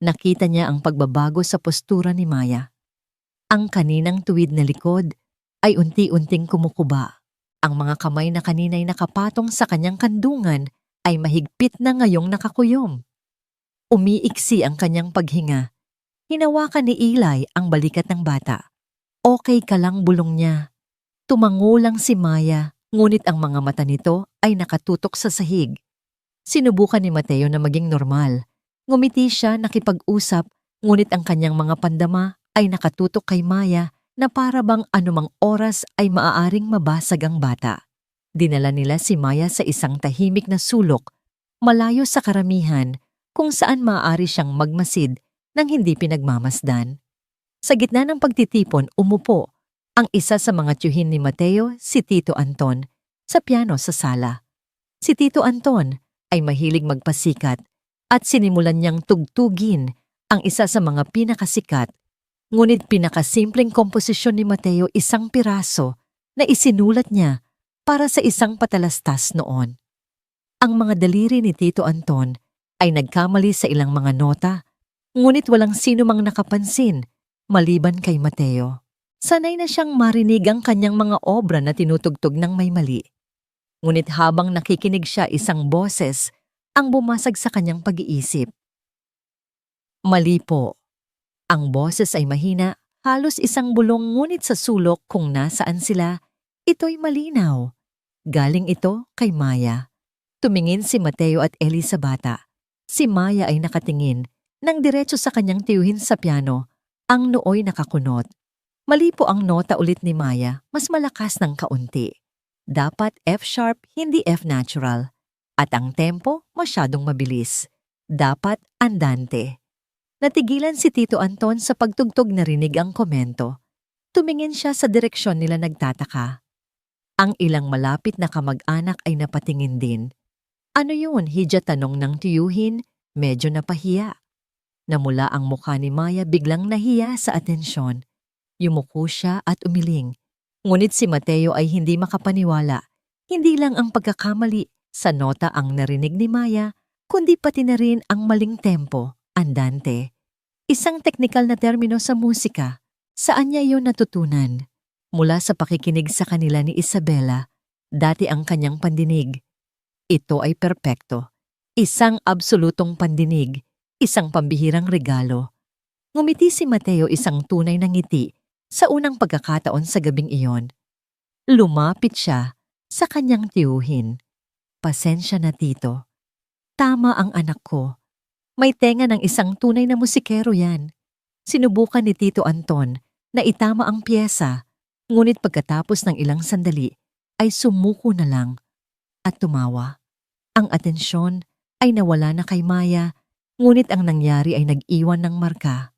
Nakita niya ang pagbabago sa postura ni Maya. Ang kaninang tuwid na likod ay unti-unting kumukuba. Ang mga kamay na kanina'y nakapatong sa kanyang kandungan ay mahigpit na ngayong nakakuyom. Umiiksi ang kanyang paghinga. Hinawakan ni Eli ang balikat ng bata. Okay ka lang, bulong niya. Tumango lang si Maya, ngunit ang mga mata nito ay nakatutok sa sahig. Sinubukan ni Mateo na maging normal. Ngumiti siya, nakipag-usap, ngunit ang kanyang mga pandama ay nakatutok kay Maya na para bang anumang oras ay maaaring mabasag ang bata. Dinala nila si Maya sa isang tahimik na sulok, malayo sa karamihan, kung saan maaari siyang magmasid nang hindi pinagmamasdan. Sa gitna ng pagtitipon, umupo ang isa sa mga tiyuhin ni Mateo, si Tito Anton, sa piano sa sala. Si Tito Anton ay mahilig magpasikat at sinimulan niyang tugtugin ang isa sa mga pinakasikat, ngunit pinakasimpleng komposisyon ni Mateo, isang piraso na isinulat niya para sa isang patalastas noon. Ang mga daliri ni Tito Anton ay nagkamali sa ilang mga nota, ngunit walang sino mang nakapansin maliban kay Mateo. Sanay na siyang marinig ang kanyang mga obra na tinutugtog ng may mali. Ngunit habang nakikinig siya, isang boses ang bumasag sa kanyang pag-iisip. Mali po. Ang boses ay mahina, halos isang bulong, ngunit sa sulok kung nasaan sila, ito'y malinaw. Galing ito kay Maya. Tumingin si Mateo at Ellie sa bata. Si Maya ay nakatingin nang diretso sa kanyang tiyuhin sa piano, ang nooy nakakunot. Mali po ang nota ulit ni Maya, mas malakas ng kaunti. Dapat F sharp, hindi F natural. At ang tempo masyadong mabilis. Dapat andante. Natigilan si Tito Anton sa pagtugtog na rinig ang komento. Tumingin siya sa direksyon nila nagtataka. Ang ilang malapit na kamag-anak ay napatingin din. Ano yun? Hidya tanong ng tiyuhin, medyo napahiya. Namula ang mukha ni Maya biglang nahiya sa atensyon. Yumuko siya at umiling. Ngunit si Mateo ay hindi makapaniwala. Hindi lang ang pagkakamali sa nota ang narinig ni Maya, kundi pati na rin ang maling tempo, andante. Isang teknikal na termino sa musika. Saan niya yun natutunan? Mula sa pakikinig sa kanila ni Isabela, dati ang kanyang pandinig. Ito ay perpekto. Isang absolutong pandinig, isang pambihirang regalo. Ngumiti si Mateo isang tunay na ngiti sa unang pagkakataon sa gabing iyon. Lumapit siya sa kanyang tiyuhin. Pasensya na tito. Tama ang anak ko. May tenga ng isang tunay na musikero yan. Sinubukan ni Tito Anton na itama ang piyesa, ngunit pagkatapos ng ilang sandali ay sumuko na lang at tumawa. Ang atensyon ay nawala na kay Maya, ngunit ang nangyari ay nag-iwan ng marka.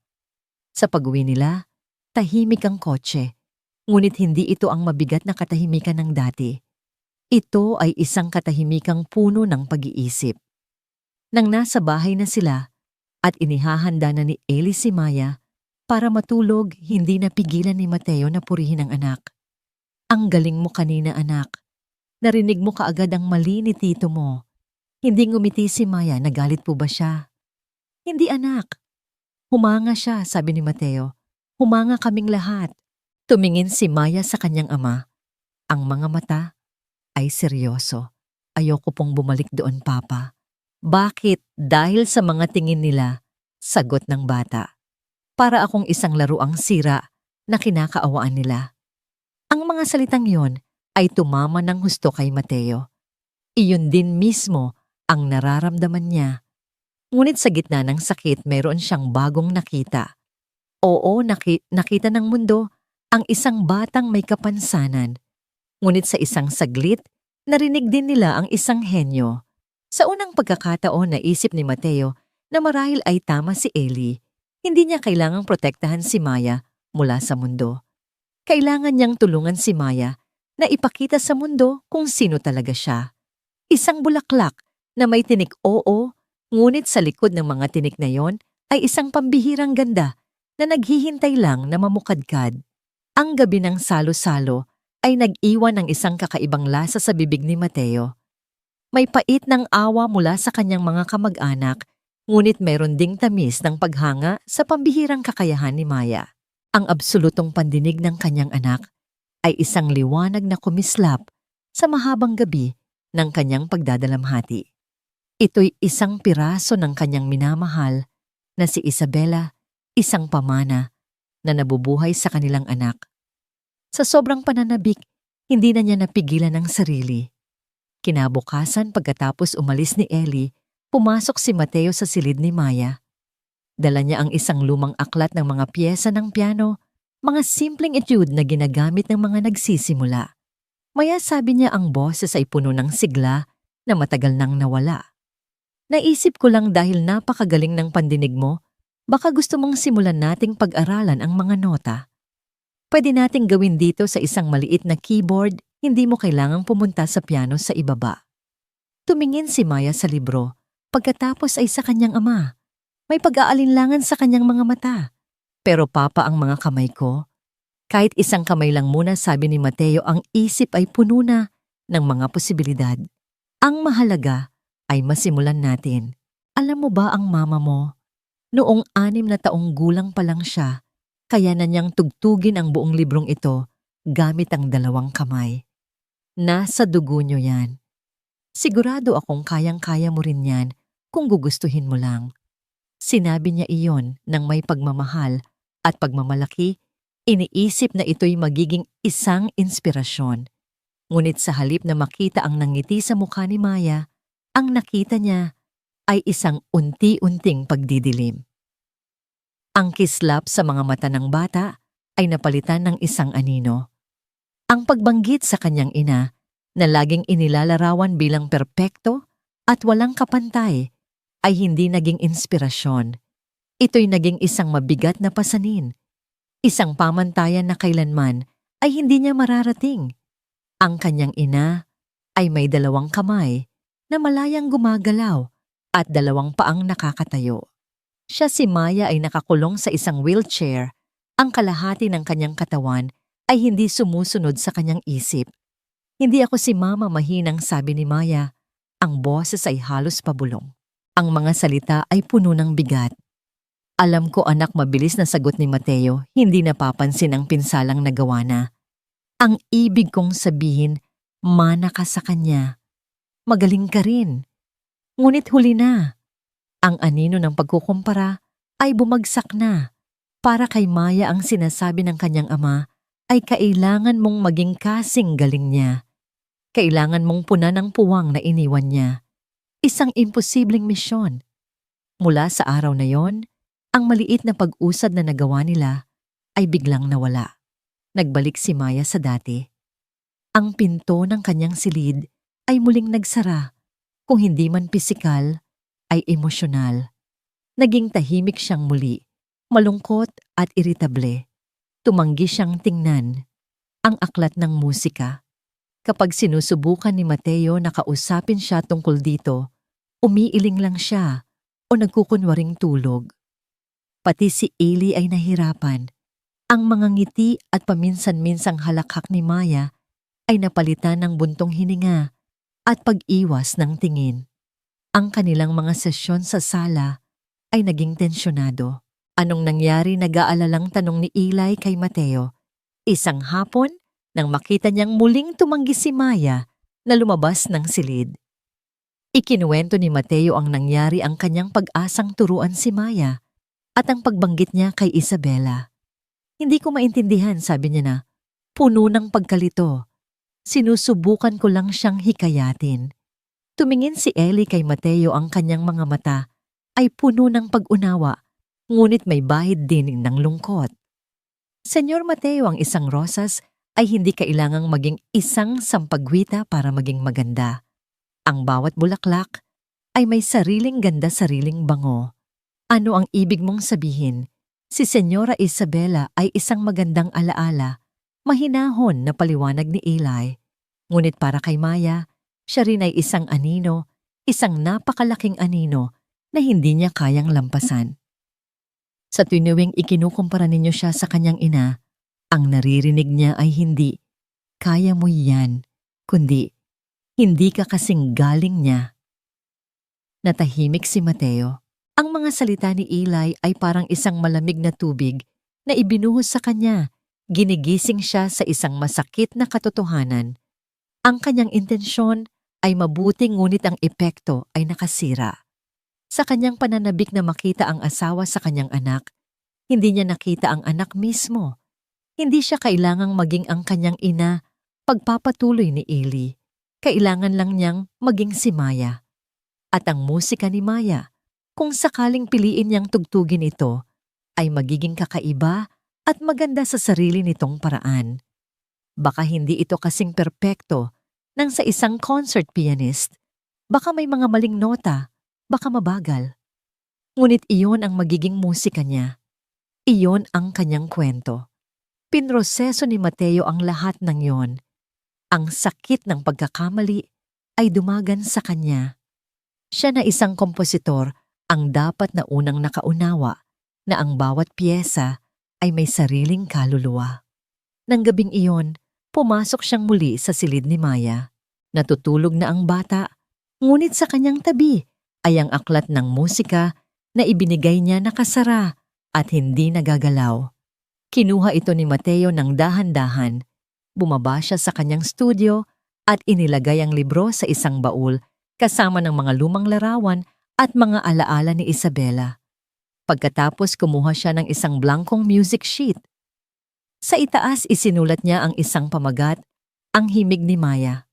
Sa pag-uwi nila, tahimik ang kotse, ngunit hindi ito ang mabigat na katahimikan ng dati. Ito ay isang katahimikang puno ng pag-iisip. Nang nasa bahay na sila at inihahanda na ni Ellie si Maya para matulog, hindi napigilan ni Mateo na purihin ang anak. Ang galing mo kanina, anak. Narinig mo kaagad ang mali ni tito mo. Hindi ngumiti si Maya, nagalit po ba siya? Hindi, anak. Humanga siya, sabi ni Mateo. Humanga kaming lahat. Tumingin si Maya sa kanyang ama. Ang mga mata ay seryoso. Ayoko pong bumalik doon, Papa. Bakit? Dahil sa mga tingin nila, sagot ng bata. Para akong isang laruang sira na kinakaawaan nila. Ang mga salitang yon ay tumama ng husto kay Mateo. Iyon din mismo ang nararamdaman niya. Ngunit sa gitna ng sakit, mayroon siyang bagong nakita. Oo, nakita ng mundo ang isang batang may kapansanan. Ngunit sa isang saglit, narinig din nila ang isang henyo. Sa unang pagkakataon, naisip ni Mateo na marahil ay tama si Ellie. Hindi niya kailangang protektahan si Maya mula sa mundo. Kailangan niyang tulungan si Maya na ipakita sa mundo kung sino talaga siya. Isang bulaklak na may tinik oo, ngunit sa likod ng mga tinik na yon ay isang pambihirang ganda na naghihintay lang na mamukadkad. Ang gabi ng salo-salo ay nag-iwan ng isang kakaibang lasa sa bibig ni Mateo. May pait ng awa mula sa kanyang mga kamag-anak, ngunit mayroon ding tamis ng paghanga sa pambihirang kakayahan ni Maya. Ang absolutong pandinig ng kanyang anak ay isang liwanag na kumislap sa mahabang gabi ng kanyang pagdadalamhati. Ito'y isang piraso ng kanyang minamahal na si Isabela, isang pamana na nabubuhay sa kanilang anak. Sa sobrang pananabik, hindi na niya napigilan ang sarili. Kinabukasan pagkatapos umalis ni Ellie, pumasok si Mateo sa silid ni Maya. Dala niya ang isang lumang aklat ng mga piyesa ng piano, mga simpleng etude na ginagamit ng mga nagsisimula. Maya sabi niya ang boses ay puno ng sigla na matagal nang nawala. Naisip ko lang dahil napakagaling ng pandinig mo, baka gusto mong simulan nating pag-aralan ang mga nota. Pwede nating gawin dito sa isang maliit na keyboard, hindi mo kailangang pumunta sa piano sa ibaba. Tumingin si Maya sa libro, pagkatapos ay sa kanyang ama. May pag-aalinlangan sa kanyang mga mata. Pero Papa, ang mga kamay ko. Kahit isang kamay lang muna, sabi ni Mateo, ang isip ay puno na ng mga posibilidad. Ang mahalaga ay masimulan natin. Alam mo ba ang mama mo? Noong 6 na taong gulang pa lang siya, kaya na niyang tugtugin ang buong librong ito gamit ang 2 kamay. Nasa dugo niyo yan. Sigurado akong kayang-kaya mo rin yan kung gugustuhin mo lang. Sinabi niya iyon ng may pagmamahal at pagmamalaki, iniisip na ito'y magiging isang inspirasyon. Ngunit sa halip na makita ang nangiti sa mukha ni Maya, ang nakita niya ay isang unti-unting pagdidilim. Ang kislap sa mga mata ng bata ay napalitan ng isang anino. Ang pagbanggit sa kanyang ina na laging inilalarawan bilang perpekto at walang kapantay ay hindi naging inspirasyon. Ito'y naging isang mabigat na pasanin, isang pamantayan na kailanman ay hindi niya mararating. Ang kanyang ina ay may 2 kamay na malayang gumagalaw at 2 paang nakakatayo. Siya si Maya ay nakakulong sa isang wheelchair. Ang kalahati ng kanyang katawan ay hindi sumusunod sa kanyang isip. Hindi ako si Mama, mahinang sabi ni Maya. Ang boses ay halos pabulong. Ang mga salita ay puno ng bigat. Alam ko anak, mabilis na sagot ni Mateo, hindi napapansin ang pinsalang nagawa na. Ang ibig kong sabihin, mana ka sa kanya. Magaling ka rin. Ngunit huli na. Ang anino ng pagkukumpara ay bumagsak na. Para kay Maya ang sinasabi ng kanyang ama ay kailangan mong maging kasing galing niya. Kailangan mong punan ang puwang na iniwan niya. Isang imposibleng misyon. Mula sa araw na yon, ang maliit na pag-usad na nagawa nila ay biglang nawala. Nagbalik si Maya sa dati. Ang pinto ng kanyang silid ay muling nagsara. Kung hindi man pisikal, ay emosyonal. Naging tahimik siyang muli, malungkot at iritable. Tumanggi siyang tingnan ang aklat ng musika. Kapag sinusubukan ni Mateo na kausapin siya tungkol dito, umiiling lang siya o nagkukunwaring tulog. Pati si Eli ay nahirapan. Ang mga ngiti at paminsan-minsang halakhak ni Maya ay napalitan ng buntong hininga at pag-iwas ng tingin. Ang kanilang mga sesyon sa sala ay naging tensyonado. Anong nangyari, nag-aalalang tanong ni Eli kay Mateo. Isang hapon, nang makita niyang muling tumanggi si Maya na lumabas ng silid. Ikinuwento ni Mateo ang nangyari, ang kanyang pag-asang turuan si Maya at ang pagbanggit niya kay Isabela. Hindi ko maintindihan, sabi niya na, puno ng pagkalito. Sinusubukan ko lang siyang hikayatin. Tumingin si Eli kay Mateo, ang kanyang mga mata ay puno ng pag-unawa, ngunit may bahid din ng lungkot. Senyor Mateo, ang isang rosas ay hindi kailangang maging isang sampagwita para maging maganda. Ang bawat bulaklak ay may sariling ganda, sariling bango. Ano ang ibig mong sabihin? Si Senyora Isabela ay isang magandang alaala, mahinahon na paliwanag ni Eli. Ngunit para kay Maya, siya rin ay isang anino, isang napakalaking anino na hindi niya kayang lampasan. Sa tuwing ikinukumpara ninyo siya sa kanyang ina, ang naririnig niya ay hindi, kaya mo yan, kundi, hindi ka kasing galing niya. Natahimik si Mateo. Ang mga salita ni Eli ay parang isang malamig na tubig na ibinuhos sa kanya. Ginigising siya sa isang masakit na katotohanan. Ang kanyang intensyon ay mabuti, ngunit ang epekto ay nakasira. Sa kanyang pananabik na makita ang asawa sa kanyang anak, hindi niya nakita ang anak mismo. Hindi siya kailangang maging ang kanyang ina, pagpapatuloy ni Eli. Kailangan lang niyang maging si Maya. At ang musika ni Maya, kung sakaling piliin niyang tugtugin ito, ay magiging kakaiba at maganda sa sarili nitong paraan. Baka hindi ito kasing perpekto ng sa isang concert pianist. Baka may mga maling nota, baka mabagal. Ngunit iyon ang magiging musika niya. Iyon ang kanyang kwento. Pinroseso ni Mateo ang lahat ng yon. Ang sakit ng pagkakamali ay dumagan sa kanya. Siya na isang kompositor ang dapat na unang nakaunawa na ang bawat piyesa ay may sariling kaluluwa. Nang gabing iyon, pumasok siyang muli sa silid ni Maya. Natutulog na ang bata, ngunit sa kanyang tabi ay ang aklat ng musika na ibinigay niya nakasara at hindi nagagalaw. Kinuha ito ni Mateo ng dahan-dahan. Bumaba siya sa kanyang studio at inilagay ang libro sa isang baul kasama ng mga lumang larawan at mga alaala ni Isabela. Pagkatapos kumuha siya ng isang blankong music sheet. Sa itaas isinulat niya ang isang pamagat, Ang himig ni Maya.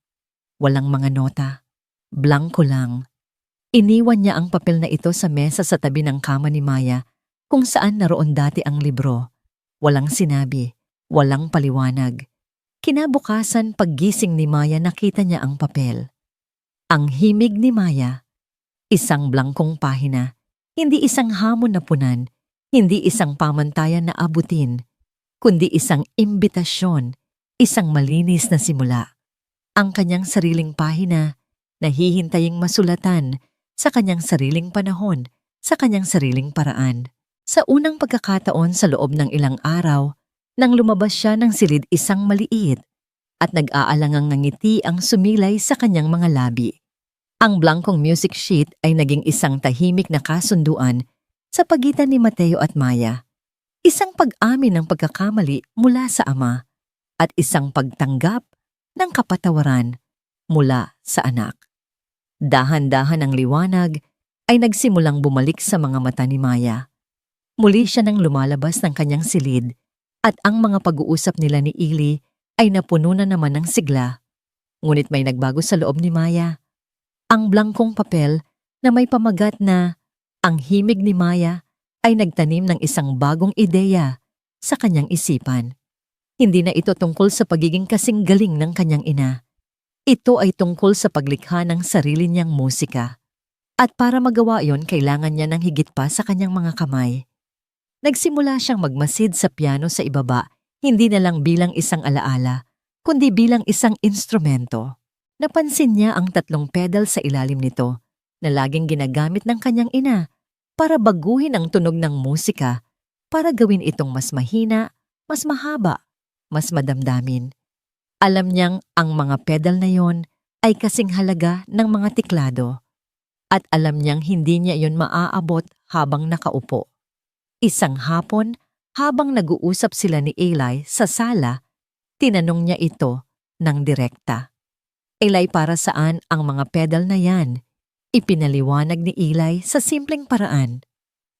Walang mga nota. Blanko lang. Iniwan niya ang papel na ito sa mesa sa tabi ng kama ni Maya kung saan naroon dati ang libro. Walang sinabi. Walang paliwanag. Kinabukasan paggising ni Maya nakita niya ang papel. Ang himig ni Maya. Isang blankong pahina. Hindi isang hamon na punan. Hindi isang pamantayan na abutin. Kundi isang imbitasyon. Isang malinis na simula. Ang kanyang sariling pahina, nahihintaying masulatan sa kanyang sariling panahon, sa kanyang sariling paraan. Sa unang pagkakataon sa loob ng ilang araw, nang lumabas siya ng silid isang maliit at nag-aalangang ngiti ang sumilay sa kanyang mga labi. Ang blankong music sheet ay naging isang tahimik na kasunduan sa pagitan ni Mateo at Maya. Isang pag-amin ng pagkakamali mula sa ama at isang pagtanggap ng kapatawaran mula sa anak. Dahan-dahan ang liwanag ay nagsimulang bumalik sa mga mata ni Maya. Muli siya nang lumalabas ng kanyang silid at ang mga pag-uusap nila ni Eli ay napuno na naman ng sigla. Ngunit may nagbago sa loob ni Maya. Ang blankong papel na may pamagat na ang himig ni Maya ay nagtanim ng isang bagong ideya sa kanyang isipan. Hindi na ito tungkol sa pagiging kasing galing ng kanyang ina. Ito ay tungkol sa paglikha ng sarili niyang musika. At para magawa yon, kailangan niya ng higit pa sa kanyang mga kamay. Nagsimula siyang magmasid sa piano sa ibaba, hindi na lang bilang isang alaala, kundi bilang isang instrumento. Napansin niya ang 3 pedal sa ilalim nito na laging ginagamit ng kanyang ina para baguhin ang tunog ng musika, para gawin itong mas mahina, mas mahaba, mas madamdamin. Alam niyang ang mga pedal na yon ay kasing halaga ng mga tiklado. At alam niyang hindi niya yon maaabot habang nakaupo. Isang hapon, habang nag-uusap sila ni Eli sa sala, tinanong niya ito ng direkta. Eli, para saan ang mga pedal na yan? Ipinaliwanag ni Eli sa simpleng paraan.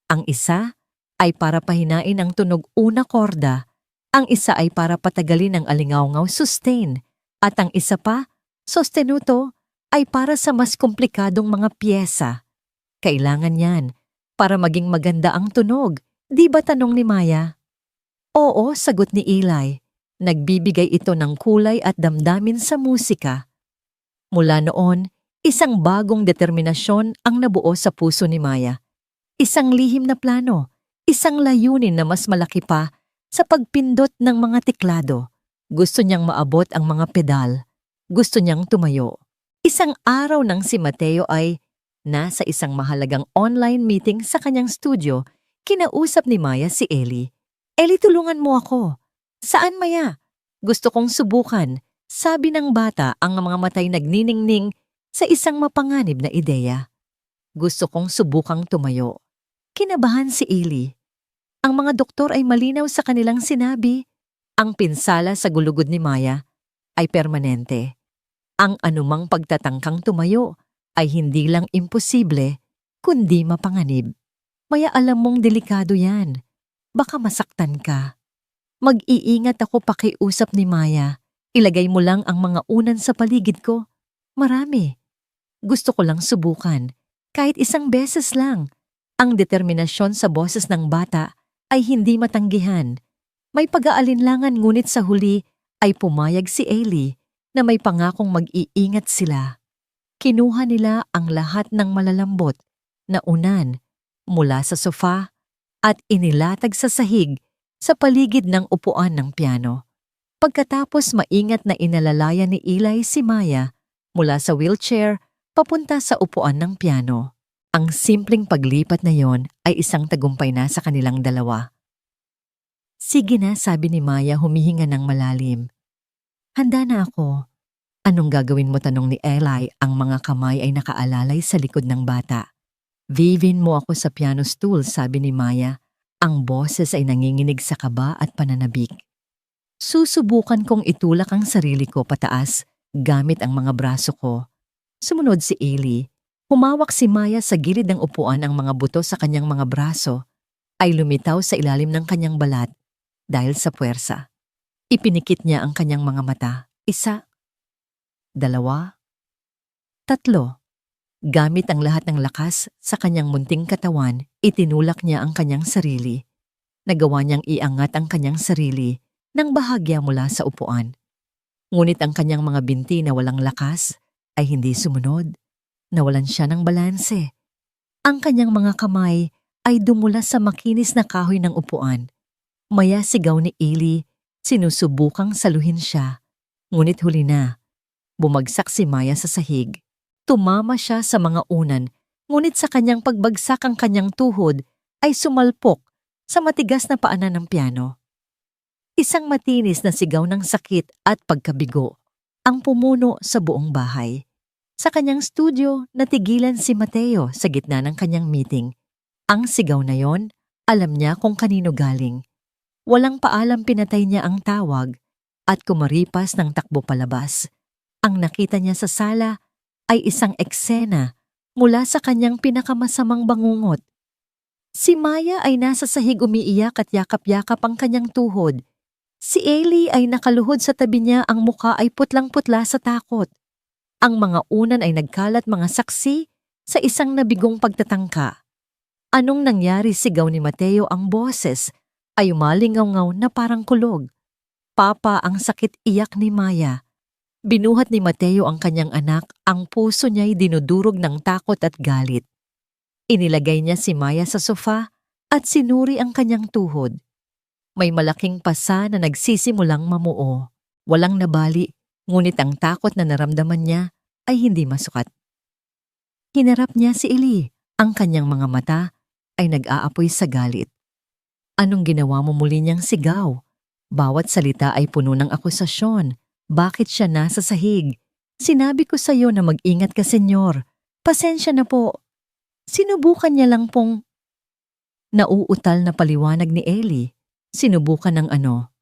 Ang isa ay para pahinain ang tunog una korda, ang isa ay para patagalin ang alingaw-ngaw sustain, at ang isa pa, sostenuto, ay para sa mas komplikadong mga piyesa. Kailangan yan para maging maganda ang tunog, di ba tanong ni Maya? Oo, sagot ni Eli. Nagbibigay ito ng kulay at damdamin sa musika. Mula noon, isang bagong determinasyon ang nabuo sa puso ni Maya. Isang lihim na plano, isang layunin na mas malaki pa sa pagpindot ng mga tiklado. Gusto niyang maabot ang mga pedal. Gusto niyang tumayo. Isang araw nang si Mateo ay nasa isang mahalagang online meeting sa kanyang studio, kinausap ni Maya si Eli. Eli, tulungan mo ako. Saan, Maya? Gusto kong subukan. Sabi ng bata, ang mga matay nagniningning sa isang mapanganib na ideya. Gusto kong subukang tumayo. Kinabahan si Eli. Ang mga doktor ay malinaw sa kanilang sinabi. Ang pinsala sa gulugod ni Maya ay permanente. Ang anumang pagtatangkang tumayo ay hindi lang imposible, kundi mapanganib. Maya, alam mong delikado yan. Baka masaktan ka. Mag-iingat ako, pakiusap ni Maya. Ilagay mo lang ang mga unan sa paligid ko. Marami. Gusto ko lang subukan. Kahit isang beses lang. Ang determinasyon sa boses ng bata ay hindi matanggihan. May pag-aalinlangan, ngunit sa huli ay pumayag si Eli na may pangakong mag-iingat sila. Kinuha nila ang lahat ng malalambot na unan mula sa sofa at inilatag sa sahig sa paligid ng upuan ng piano. Pagkatapos, maingat na inalalayan ni Eli si Maya mula sa wheelchair papunta sa upuan ng piano. Ang simpleng paglipat na yon ay isang tagumpay na sa kanilang dalawa. Sige na, sabi ni Maya, humihinga ng malalim. Handa na ako. Anong gagawin mo, tanong ni Eli. Ang mga kamay ay nakaalalay sa likod ng bata. Vivin mo ako sa piano stool, sabi ni Maya. Ang boses ay nanginginig sa kaba at pananabik. Susubukan kong itulak ang sarili ko pataas gamit ang mga braso ko. Sumunod si Eli. Humawak si Maya sa gilid ng upuan, ang mga buto sa kanyang mga braso ay lumitaw sa ilalim ng kanyang balat dahil sa puwersa. Ipinikit niya ang kanyang mga mata. Isa, 2, 3. Gamit ang lahat ng lakas sa kanyang munting katawan, itinulak niya ang kanyang sarili. Nagawa niyang iangat ang kanyang sarili ng bahagya mula sa upuan. Ngunit ang kanyang mga binti na walang lakas ay hindi sumunod. Nawalan siya ng balanse. Ang kanyang mga kamay ay dumula sa makinis na kahoy ng upuan. Maya sigaw ni Eli, sinusubukang saluhin siya. Ngunit huli na, bumagsak si Maya sa sahig. Tumama siya sa mga unan, ngunit sa kanyang pagbagsak ang kanyang tuhod ay sumalpok sa matigas na paanan ng piano. Isang matinis na sigaw ng sakit at pagkabigo ang pumuno sa buong bahay. Sa kanyang studio, natigilan si Mateo sa gitna ng kanyang meeting. Ang sigaw na yon, alam niya kung kanino galing. Walang paalam pinatay niya ang tawag at kumaripas ng takbo palabas. Ang nakita niya sa sala ay isang eksena mula sa kanyang pinakamasamang bangungot. Si Maya ay nasa sahig umiiyak at yakap-yakap ang kanyang tuhod. Si Eli ay nakaluhod sa tabi niya, ang muka ay putlang-putla sa takot. Ang mga unan ay nagkalat mga saksi sa isang nabigong pagtatangka. Anong nangyari, sigaw ni Mateo, ang boses ay umalingaw-ngaw na parang kulog. Papa, ang sakit, iyak ni Maya. Binuhat ni Mateo ang kanyang anak, ang puso niya'y dinudurog ng takot at galit. Inilagay niya si Maya sa sofa at sinuri ang kanyang tuhod. May malaking pasa na nagsisimulang mamuo. Walang nabali, ngunit ang takot na naramdaman niya ay hindi masukat. Hinarap niya si Eli, ang kanyang mga mata ay nag-aapoy sa galit. Anong ginawa mo, muli niyang sigaw? Bawat salita ay puno ng akusasyon. Bakit siya nasa sahig? Sinabi ko sa iyo na mag-ingat ka, senyor. Pasensya na po. Sinubukan niya lang pong... Nauutal na paliwanag ni Eli. Sinubukan ng ano?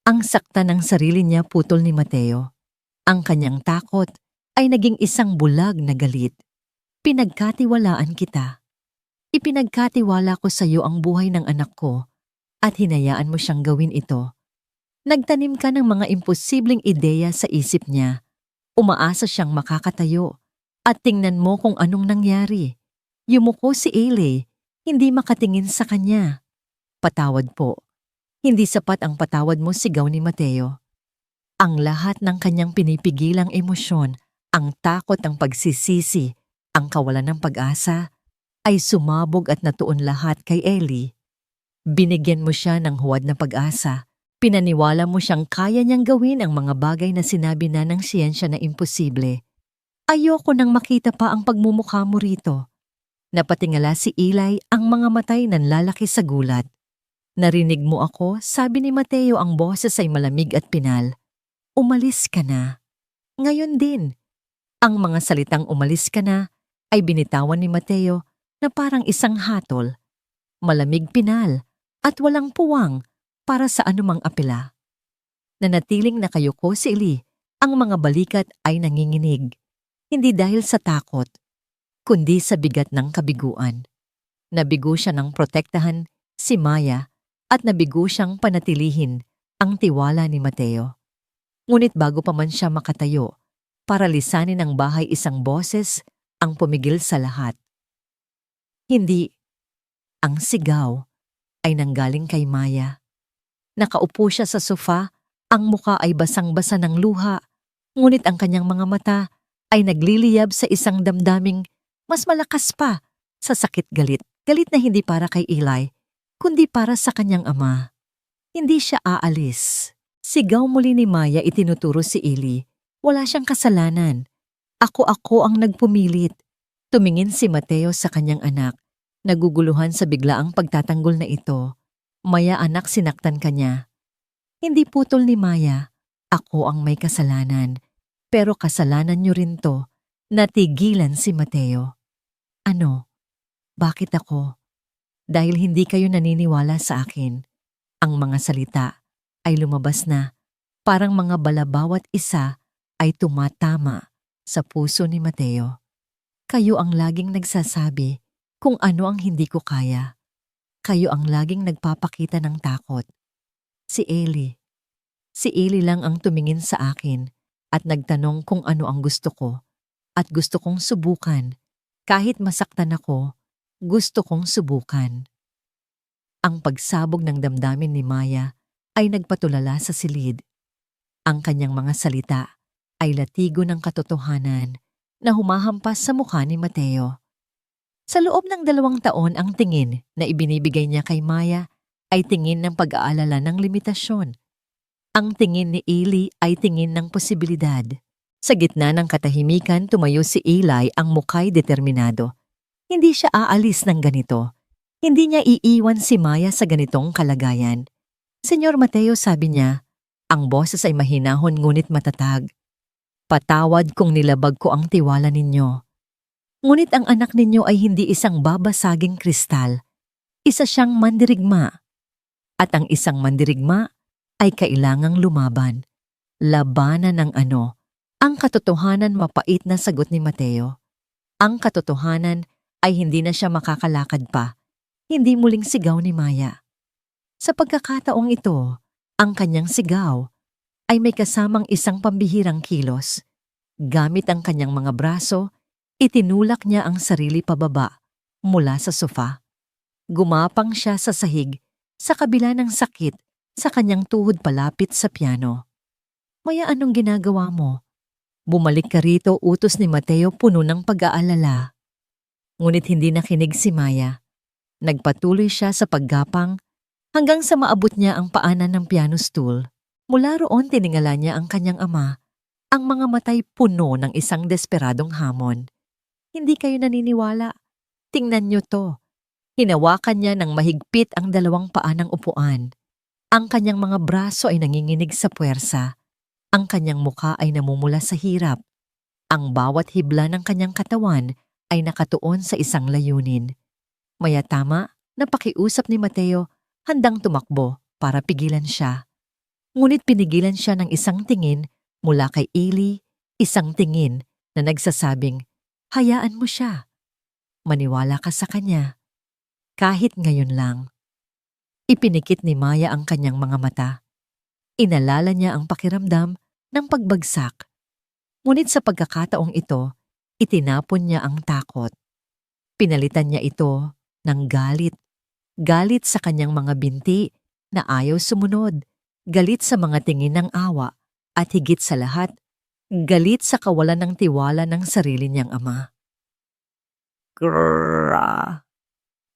Ang sakta ng sarili niya, putol ni Mateo. Ang kanyang takot ay naging isang bulag na galit. Pinagkatiwalaan kita. Ipinagkatiwala ko sa iyo ang buhay ng anak ko at hinayaan mo siyang gawin ito. Nagtanim ka ng mga imposibleng ideya sa isip niya. Umaasa siyang makakatayo. At tingnan mo kung anong nangyari. Yumuko si Eli, hindi makatingin sa kanya. Patawad po. Hindi sapat ang patawad mo, sigaw ni Mateo. Ang lahat ng kanyang pinipigilang emosyon, ang takot, ang pagsisisi, ang kawalan ng pag-asa, ay sumabog at natuon lahat kay Eli. Binigyan mo siya ng huwad na pag-asa. Pinaniwala mo siyang kaya niyang gawin ang mga bagay na sinabi na ng siyensya na imposible. Ayoko nang makita pa ang pagmumukha mo rito. Napatingala si Eli, ang mga matay nanlalaki sa gulat. Narinig mo ako, sabi ni Mateo, ang boses ay malamig at pinal. Umalis ka na. Ngayon din. Ang mga salitang umalis ka na ay binitawan ni Mateo na parang isang hatol. Malamig, pinal at walang puwang para sa anumang apela. Nanatiling nakayuko si Eli, ang mga balikat ay nanginginig. Hindi dahil sa takot, kundi sa bigat ng kabiguan. Nabigo siya ng protektahan si Maya at nabigo siyang panatilihin ang tiwala ni Mateo. Ngunit bago pa man siya makatayo, para lisanin ang bahay, isang boses ang pumigil sa lahat. Hindi. Ang sigaw ay nanggaling kay Maya. Nakaupo siya sa sofa, ang muka ay basang-basa ng luha, ngunit ang kanyang mga mata ay nagliliyab sa isang damdaming mas malakas pa sa sakit, galit. Galit na hindi para kay Eli, kundi para sa kanyang ama. Hindi siya aalis. Sigaw muli ni Maya, itinuturo si Eli. Wala siyang kasalanan. Ako ang nagpumilit. Tumingin si Mateo sa kanyang anak, naguguluhan sa biglaang pagtatanggol na ito. Maya, anak, sinaktan ka niya. Hindi, putol ni Maya. Ako ang may kasalanan. Pero kasalanan niyo rin to. Natigilan si Mateo. Ano? Bakit ako? Dahil hindi kayo naniniwala sa akin. Ang mga salita ay lumabas na. Parang mga bala, bawat isa ay tumatama sa puso ni Mateo. Kayo ang laging nagsasabi kung ano ang hindi ko kaya. Kayo ang laging nagpapakita ng takot. Si Eli lang ang tumingin sa akin at nagtanong kung ano ang gusto ko at gusto kong subukan. Kahit masaktan ako, gusto kong subukan. Ang pagsabog ng damdamin ni Maya ay nagpatulala sa silid. Ang kanyang mga salita ay latigo ng katotohanan na humahampas sa mukha ni Mateo. Sa loob ng 2 taon ang tingin na ibinibigay niya kay Maya ay tingin ng pag-aalala ng limitasyon. Ang tingin ni Eli ay tingin ng posibilidad. Sa gitna ng katahimikan tumayo si Eli, ang mukha'y determinado. Hindi siya aalis ng ganito. Hindi niya iiwan si Maya sa ganitong kalagayan. Senyor Mateo, sabi niya, ang boses ay mahinahon ngunit matatag. Patawad kung nilabag ko ang tiwala ninyo. Ngunit ang anak ninyo ay hindi isang babasaging kristal. Isa siyang mandirigma. At ang isang mandirigma ay kailangang lumaban. Labanan ng ano? Ang katotohanan, mapait na sagot ni Mateo. Ang katotohanan ay hindi na siya makakalakad pa. Hindi muling sigaw ni Maya. Sa pagkakataong ito, ang kanyang sigaw ay may kasamang isang pambihirang kilos. Gamit ang kanyang mga braso, itinulak niya ang sarili pababa mula sa sofa. Gumapang siya sa sahig sa kabila ng sakit sa kanyang tuhod palapit sa piano. Maya, anong ginagawa mo? Bumalik ka rito, utos ni Mateo puno ng pag-aalala. Ngunit hindi nakinig si Maya. Nagpatuloy siya sa paggapang hanggang sa maabot niya ang paanan ng piano stool. Mula roon tiningala niya ang kanyang ama, ang mga matay puno ng isang desperadong hamon. Hindi kayo naniniwala? Tingnan niyo to. Hinawakan niya ng mahigpit ang 2 paa ng upuan. Ang kanyang mga braso ay nanginginig sa puwersa. Ang kanyang mukha ay namumula sa hirap. Ang bawat hibla ng kanyang katawan ay nakatuon sa isang layunin. Maya tama, napakiusap ni Mateo, handang tumakbo para pigilan siya. Ngunit pinigilan siya ng isang tingin mula kay Eli, isang tingin na nagsasabing, hayaan mo siya. Maniwala ka sa kanya. Kahit ngayon lang. Ipinikit ni Maya ang kanyang mga mata. Inalala niya ang pakiramdam ng pagbagsak. Ngunit sa pagkakataong ito, itinapon niya ang takot. Pinalitan niya ito ng galit. Galit sa kanyang mga binti na ayaw sumunod. Galit sa mga tingin ng awa. At higit sa lahat, galit sa kawalan ng tiwala ng sarili niyang ama. Grrrr!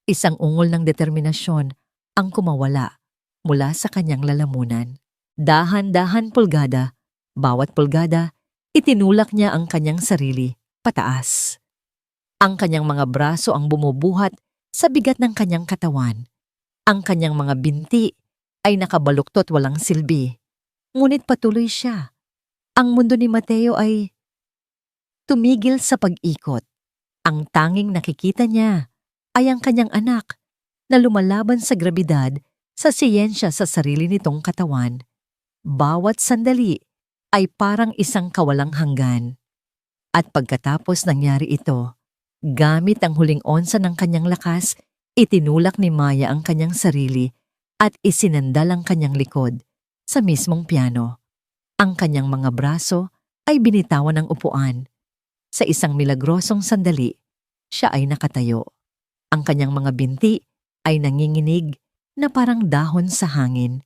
Isang ungol ng determinasyon ang kumawala mula sa kanyang lalamunan. Dahan-dahan pulgada, bawat pulgada, itinulak niya ang kanyang sarili pataas. Ang kanyang mga braso ang bumubuhat sa bigat ng kanyang katawan. Ang kanyang mga binti ay nakabaluktot walang silbi. Ngunit patuloy siya. Ang mundo ni Mateo ay tumigil sa pag-ikot. Ang tanging nakikita niya ay ang kanyang anak na lumalaban sa grabidad sa siyensya sa sarili nitong katawan. Bawat sandali ay parang isang kawalang hanggan. At pagkatapos nangyari ito, gamit ang huling onsa ng kanyang lakas, itinulak ni Maya ang kanyang sarili at isinandal ang kanyang likod sa mismong piano. Ang kanyang mga braso ay binitawan ng upuan. Sa isang milagrosong sandali, siya ay nakatayo. Ang kanyang mga binti ay nanginginig na parang dahon sa hangin.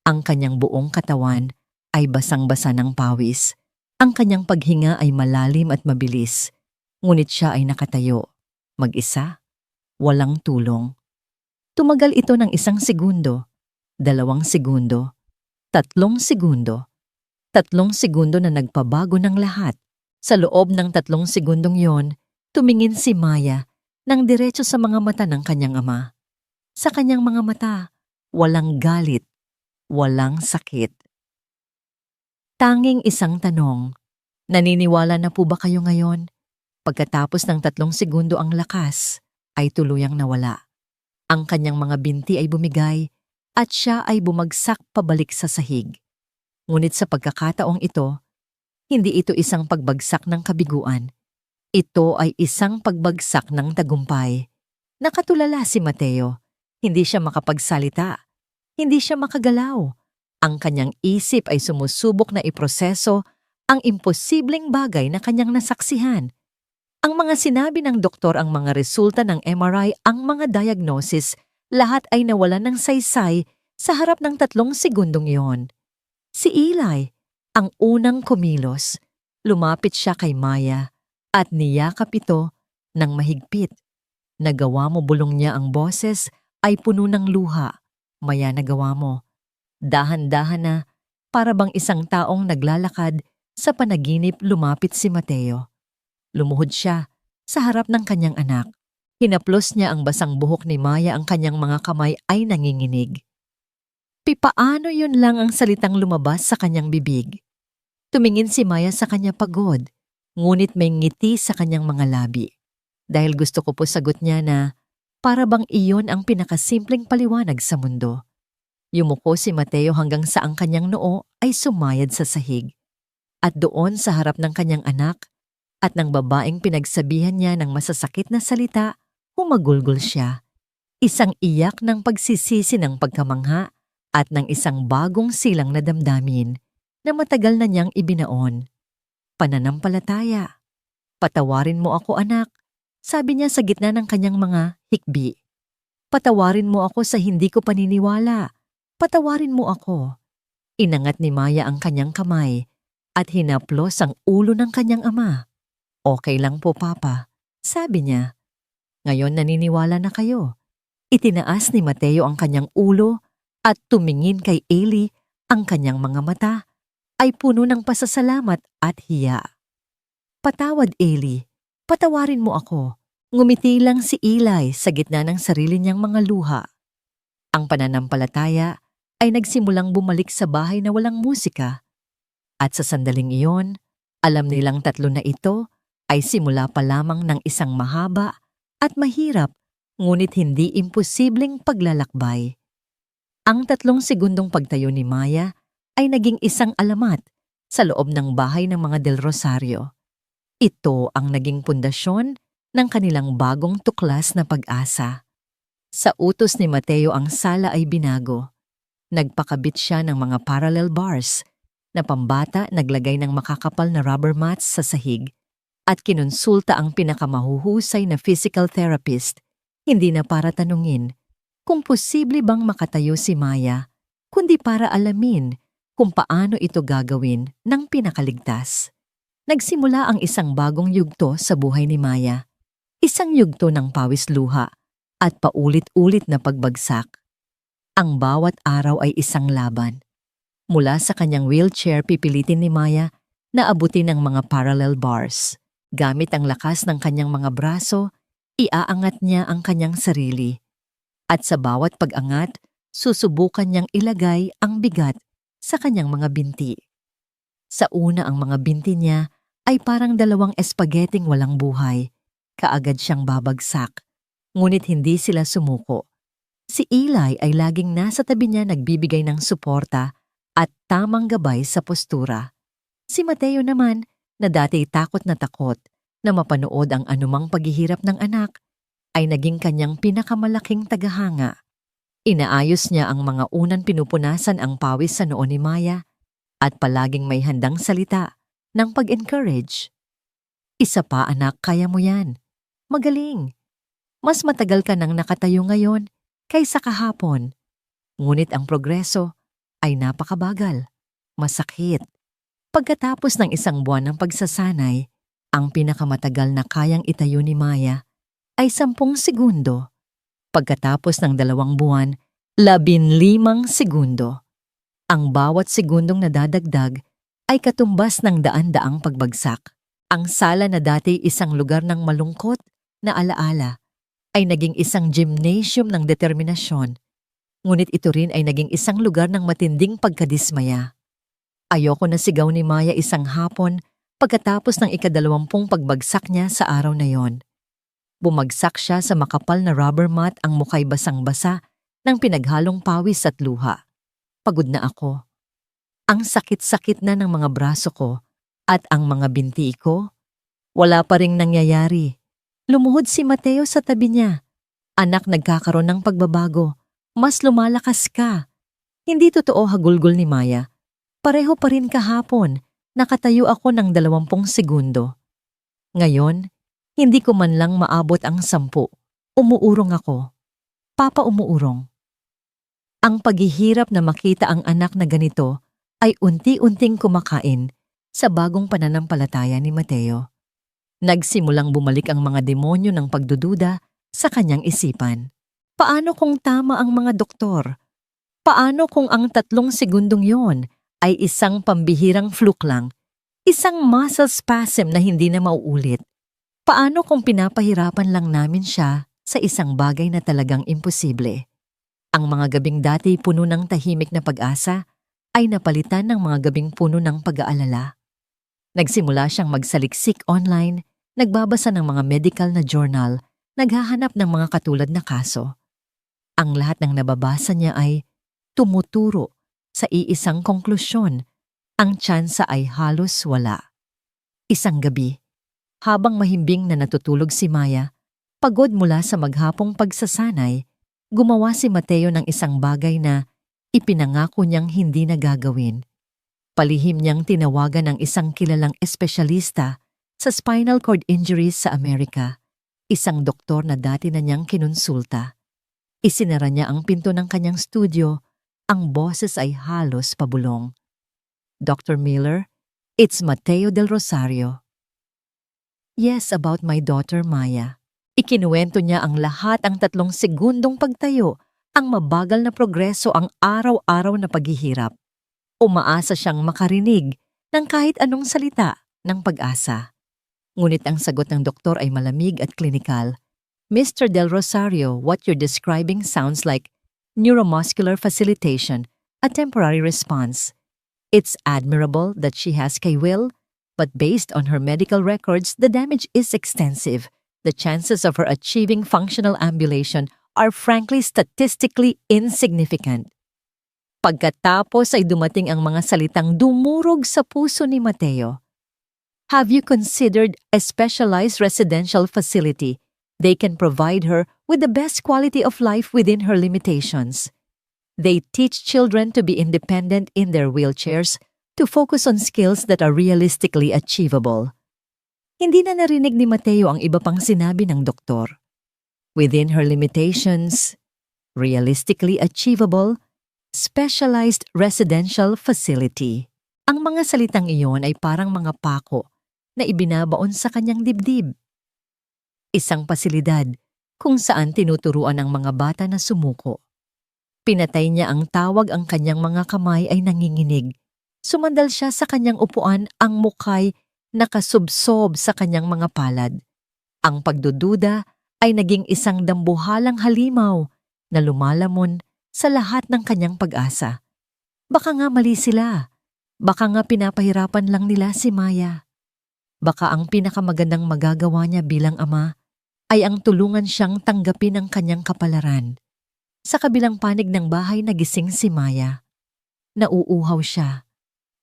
Ang kanyang buong katawan ay basang-basa ng pawis. Ang kanyang paghinga ay malalim at mabilis. Ngunit siya ay nakatayo, mag-isa, walang tulong. Tumagal ito ng 1 segundo, 2 segundo, 3 segundo. 3 segundo na nagpabago ng lahat. Sa loob ng 3 segundong yon, tumingin si Maya ng diretso sa mga mata ng kanyang ama. Sa kanyang mga mata, walang galit, walang sakit. Tanging isang tanong, naniniwala na po ba kayo ngayon? Pagkatapos ng 3 segundo ang lakas ay tuluyang nawala. Ang kanyang mga binti ay bumigay at siya ay bumagsak pabalik sa sahig. Ngunit sa pagkakataong ito, hindi ito isang pagbagsak ng kabiguan. Ito ay isang pagbagsak ng tagumpay. Nakatulala si Mateo. Hindi siya makapagsalita. Hindi siya makagalaw. Ang kanyang isip ay sumusubok na iproseso ang imposibleng bagay na kanyang nasaksihan. Ang mga sinabi ng doktor, ang mga resulta ng MRI, ang mga diagnosis, lahat ay nawalan ng saysay sa harap ng 3 segundong iyon. Si Eli, ang unang kumilos. Lumapit siya kay Maya at niyakap ito ng mahigpit. Nagawa mo, bulong niya, ang boses ay puno ng luha. Maya, nagawa mo. Dahan-dahan na, para bang isang taong naglalakad sa panaginip, lumapit si Mateo. Lumuhod siya sa harap ng kanyang anak. Hinaplos niya ang basang buhok ni Maya, ang kanyang mga kamay ay nanginginig. Paano yun lang ang salitang lumabas sa kanyang bibig. Tumingin si Maya sa kanya pagod, ngunit may ngiti sa kanyang mga labi. Dahil gusto ko po, sagot niya, na para bang iyon ang pinakasimpleng paliwanag sa mundo. Yumuko si Mateo hanggang sa ang kanyang noo ay sumayad sa sahig. At doon sa harap ng kanyang anak at ng babaeng pinagsabihan niya ng masasakit na salita, humagulgol siya. Isang iyak ng pagsisisi, ng pagkamangha at ng isang bagong silang na damdamin na matagal na niyang ibinaon. Pananampalataya. Patawarin mo ako, anak, sabi niya sa gitna ng kanyang mga hikbi. Patawarin mo ako sa hindi ko paniniwala. Patawarin mo ako. Inangat ni Maya ang kanyang kamay at hinaplos ang ulo ng kanyang ama. Okay lang po, Papa, sabi niya. Ngayon naniniwala na kayo. Itinaas ni Mateo ang kanyang ulo at tumingin kay Eli. Ang kanyang mga mata ay puno ng pasasalamat at hiya. Patawad, Eli. Patawarin mo ako. Ngumiti lang si Eli sa gitna ng sarili niyang mga luha. Ang pananampalataya ay nagsimulang bumalik sa bahay na walang musika. At sa sandaling iyon, alam nilang 3 na ito ay simula pa lamang ng isang mahaba at mahirap, ngunit hindi imposibleng paglalakbay. Ang 3 segundong pagtayo ni Maya ay naging isang alamat sa loob ng bahay ng mga Del Rosario. Ito ang naging pundasyon ng kanilang bagong tuklas na pag-asa. Sa utos ni Mateo, ang sala ay binago. Nagpakabit siya ng mga parallel bars na pambata, naglagay ng makakapal na rubber mats sa sahig, at kinonsulta ang pinakamahuhusay na physical therapist, hindi na para tanungin kung posible bang makatayo si Maya, kundi para alamin kung paano ito gagawin ng pinakaligtas. Nagsimula ang isang bagong yugto sa buhay ni Maya, isang yugto ng pawis luha at paulit-ulit na pagbagsak. Ang bawat araw ay isang laban. Mula sa kanyang wheelchair, pipilitin ni Maya na abutin ang mga parallel bars. Gamit ang lakas ng kanyang mga braso, iaangat niya ang kanyang sarili. At sa bawat pag-angat, susubukan niyang ilagay ang bigat sa kanyang mga binti. Sa una, ang mga binti niya ay parang 2 espageteng walang buhay. Kaagad siyang babagsak. Ngunit hindi sila sumuko. Si Eli ay laging nasa tabi niya, nagbibigay ng suporta at tamang gabay sa postura. Si Mateo naman, na dati takot na mapanood ang anumang paghihirap ng anak, ay naging kanyang pinakamalaking tagahanga. Inaayos niya ang mga unang pinupunasan ang pawis sa noo ni Maya at palaging may handang salita ng pag-encourage. Isa pa, anak, kaya mo yan. Magaling. Mas matagal ka nang nakatayo ngayon kaysa kahapon. Ngunit ang progreso ay napakabagal, masakit. Pagkatapos ng 1 buwan ng pagsasanay, ang pinakamatagal na kayang itayo ni Maya ay 10 segundo. Pagkatapos ng 2 buwan, 15 segundo. Ang bawat segundong nadadagdag ay katumbas ng daan-daang pagbagsak. Ang sala na dati isang lugar ng malungkot na alaala ay naging isang gymnasium ng determinasyon. Ngunit ito rin ay naging isang lugar ng matinding pagkadismaya. Ayoko na, sigaw ni Maya isang hapon pagkatapos ng 20 pagbagsak niya sa araw na yon. Bumagsak siya sa makapal na rubber mat, ang mukay basang-basa ng pinaghalong pawis at luha. Pagod na ako. Ang sakit-sakit na ng mga braso ko at ang mga binti ko. Wala pa ring nangyayari. Lumuhod si Mateo sa tabi niya. Anak, nagkakaroon ng pagbabago. Mas lumalakas ka. Hindi totoo, hagulgol ni Maya. Pareho pa rin kahapon. Nakatayo ako ng 20 segundo. Ngayon, hindi ko man lang maabot ang 10. Umuurong ako. Papa, umuurong. Ang paghihirap na makita ang anak na ganito ay unti-unting kumakain sa bagong pananampalataya ni Mateo. Nagsimulang bumalik ang mga demonyo ng pagdududa sa kanyang isipan. Paano kung tama ang mga doktor? Paano kung ang 3 segundong yon ay isang pambihirang fluke lang, isang muscle spasm na hindi na mauulit? Paano kung pinapahirapan lang namin siya sa isang bagay na talagang imposible? Ang mga gabing dati puno ng tahimik na pag-asa ay napalitan ng mga gabing puno ng pag-aalala. Nagsimula siyang magsaliksik online, nagbabasa ng mga medical na journal, naghahanap ng mga katulad na kaso. Ang lahat ng nababasa niya ay tumuturo sa iisang konklusyon. Ang tsansa ay halos wala. Isang gabi, habang mahimbing na natutulog si Maya, pagod mula sa maghapong pagsasanay, gumawa si Mateo ng isang bagay na ipinangako niyang hindi na gagawin. Palihim niyang tinawagan ng isang kilalang espesyalista sa spinal cord injuries sa Amerika, isang doktor na dati na niyang kinonsulta. Isinara niya ang pinto ng kanyang studio, ang boses ay halos pabulong. Dr. Miller, it's Mateo del Rosario. Yes, about my daughter Maya. Ikinuwento niya ang lahat, ang 3 segundong pagtayo, ang mabagal na progreso, ang araw-araw na paghihirap. Umaasa siyang makarinig ng kahit anong salita ng pag-asa. Ngunit ang sagot ng doktor ay malamig at klinikal. Mr. Del Rosario, what you're describing sounds like neuromuscular facilitation, a temporary response. It's admirable that she has K-will, but based on her medical records, the damage is extensive. The chances of her achieving functional ambulation are frankly statistically insignificant. Pagkatapos ay dumating ang mga salitang dumurog sa puso ni Mateo. Have you considered a specialized residential facility? They can provide her with the best quality of life within her limitations. They teach children to be independent in their wheelchairs, to focus on skills that are realistically achievable. Hindi na narinig ni Mateo ang iba pang sinabi ng doktor. Within her limitations, realistically achievable, specialized residential facility. Ang mga salitang iyon ay parang mga pako na ibinabaon sa kanyang dibdib. Isang pasilidad kung saan tinuturuan ang mga bata na sumuko. Pinatay niya ang tawag, ang kanyang mga kamay ay nanginginig. Sumandal siya sa kanyang upuan, ang mukhay nakasubsob sa kanyang mga palad. Ang pagdududa ay naging isang dambuhalang halimaw na lumalamon sa lahat ng kanyang pag-asa. Baka nga mali sila. Baka nga pinapahirapan lang nila si Maya. Baka ang pinakamagandang magagawa niya bilang ama ay ang tulungan siyang tanggapin ang kanyang kapalaran. Sa kabilang panig ng bahay nagising si Maya. Nauuhaw siya.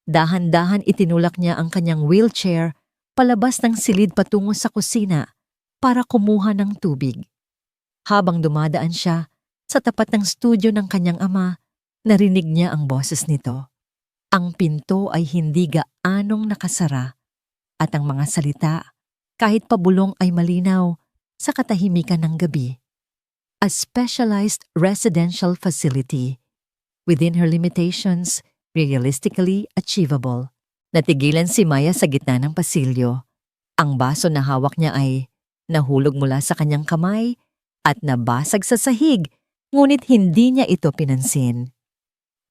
Dahan-dahan itinulak niya ang kanyang wheelchair palabas ng silid patungo sa kusina para kumuha ng tubig. Habang dumadaan siya sa tapat ng studio ng kanyang ama, narinig niya ang boses nito. Ang pinto ay hindi gaanong nakasara at ang mga salita, kahit pabulong, ay malinaw sa katahimikan ng gabi. A specialized residential facility. Within her limitations, realistically achievable. Natigilan si Maya sa gitna ng pasilyo. Ang baso na hawak niya ay nahulog mula sa kanyang kamay at nabasag sa sahig, ngunit hindi niya ito pinansin.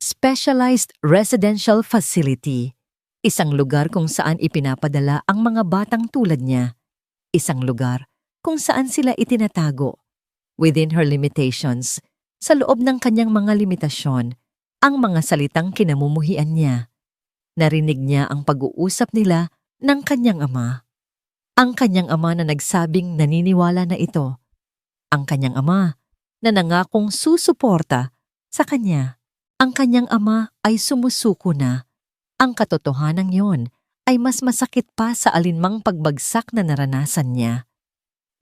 Specialized residential facility. Isang lugar kung saan ipinapadala ang mga batang tulad niya. Isang lugar kung saan sila itinatago. Within her limitations, sa loob ng kanyang mga limitasyon, ang mga salitang kinamumuhian niya. Narinig niya ang pag-uusap nila ng kanyang ama. Ang kanyang ama na nagsabing naniniwala na ito. Ang kanyang ama na nangakong susuporta sa kanya. Ang kanyang ama ay sumusuko na. Ang katotohanan yon ay mas masakit pa sa alinmang pagbagsak na naranasan niya.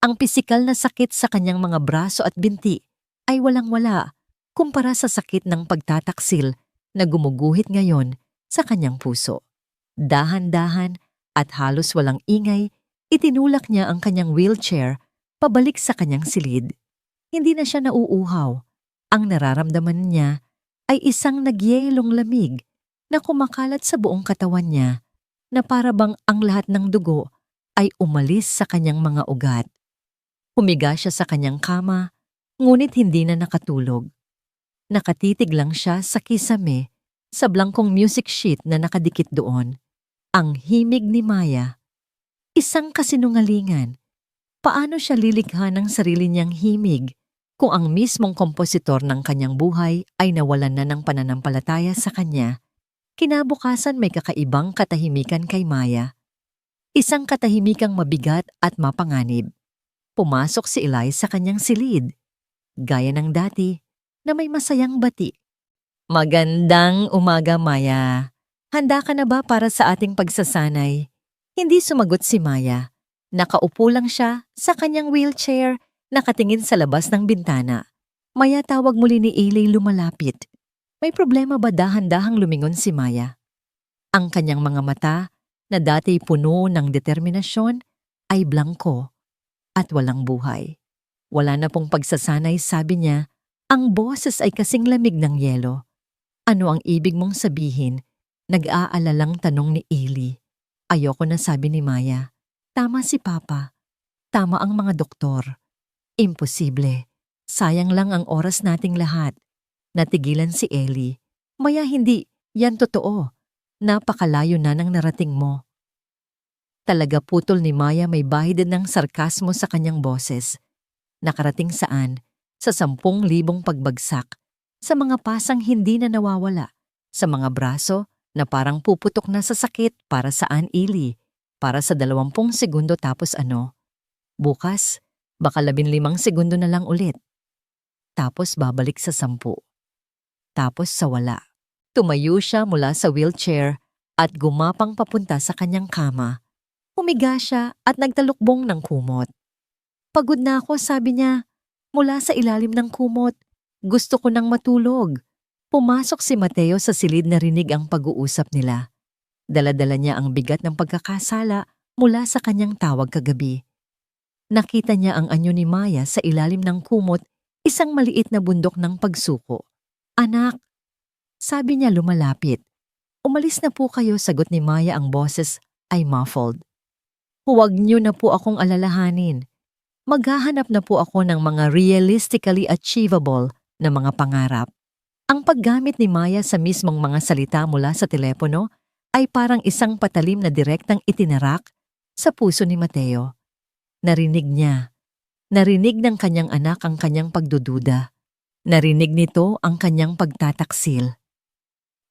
Ang pisikal na sakit sa kanyang mga braso at binti ay walang-wala kumpara sa sakit ng pagtataksil na gumuguhit ngayon sa kanyang puso. Dahan-dahan at halos walang ingay, itinulak niya ang kanyang wheelchair pabalik sa kanyang silid. Hindi na siya nauuhaw. Ang nararamdaman niya ay isang nagyelong lamig na kumakalat sa buong katawan niya na para bang ang lahat ng dugo ay umalis sa kanyang mga ugat. Humiga siya sa kanyang kama, ngunit hindi na nakatulog. Nakatitig lang siya sa kisame sa blangkong music sheet na nakadikit doon. Ang himig ni Maya. Isang kasinungalingan. Paano siya lilikha ng sarili niyang himig kung ang mismong kompositor ng kanyang buhay ay nawalan na ng pananampalataya sa kanya? Kinabukasan may kakaibang katahimikan kay Maya. Isang katahimikang mabigat at mapanganib. Pumasok si Eli sa kanyang silid, gaya ng dati na may masayang bati. Magandang umaga, Maya. Handa ka na ba para sa ating pagsasanay? Hindi sumagot si Maya. Nakaupo lang siya sa kanyang wheelchair, nakatingin sa labas ng bintana. Maya, tawag muli ni Eli lumalapit. May problema ba? Dahan-dahang lumingon si Maya. Ang kanyang mga mata, na dati puno ng determinasyon, ay blangko at walang buhay. Wala na pong pagsasanay, sabi niya. Ang boses ay kasing lamig ng yelo. Ano ang ibig mong sabihin? Nag-aalalang tanong ni Eli. Ayoko na, sabi ni Maya. Tama si Papa. Tama ang mga doktor. Imposible. Sayang lang ang oras nating lahat. Natigilan si Eli. Maya, hindi. Yan totoo. Napakalayo na ng narating mo. Talaga, putol ni Maya, may bahid ng sarkasmo sa kanyang boses. Nakarating saan? Sa 10,000 pagbagsak. Sa mga pasang hindi na nawawala. Sa mga braso na parang puputok na sa sakit. Para saan, Eli? Para sa 20 segundo, tapos ano? Bukas, baka 15 segundo na lang ulit. Tapos babalik sa 10. Tapos sa wala. Tumayo siya mula sa wheelchair at gumapang papunta sa kanyang kama. Humiga siya at nagtalukbong ng kumot. Pagod na ako, sabi niya. Mula sa ilalim ng kumot, gusto ko nang matulog. Pumasok si Mateo sa silid, na rinig ang pag-uusap nila. Dala-dala niya ang bigat ng pagkakasala mula sa kanyang tawag kagabi. Nakita niya ang anyo ni Maya sa ilalim ng kumot, isang maliit na bundok ng pagsuko. Anak, sabi niya lumalapit. Umalis na po kayo, sagot ni Maya, ang boses ay muffled. Huwag niyo na po akong alalahanin. Maghahanap na po ako ng mga realistically achievable na mga pangarap. Ang paggamit ni Maya sa mismong mga salita mula sa telepono ay parang isang patalim na direktang itinarak sa puso ni Mateo. Narinig niya. Narinig ng kanyang anak ang kanyang pagdududa. Narinig nito ang kanyang pagtataksil.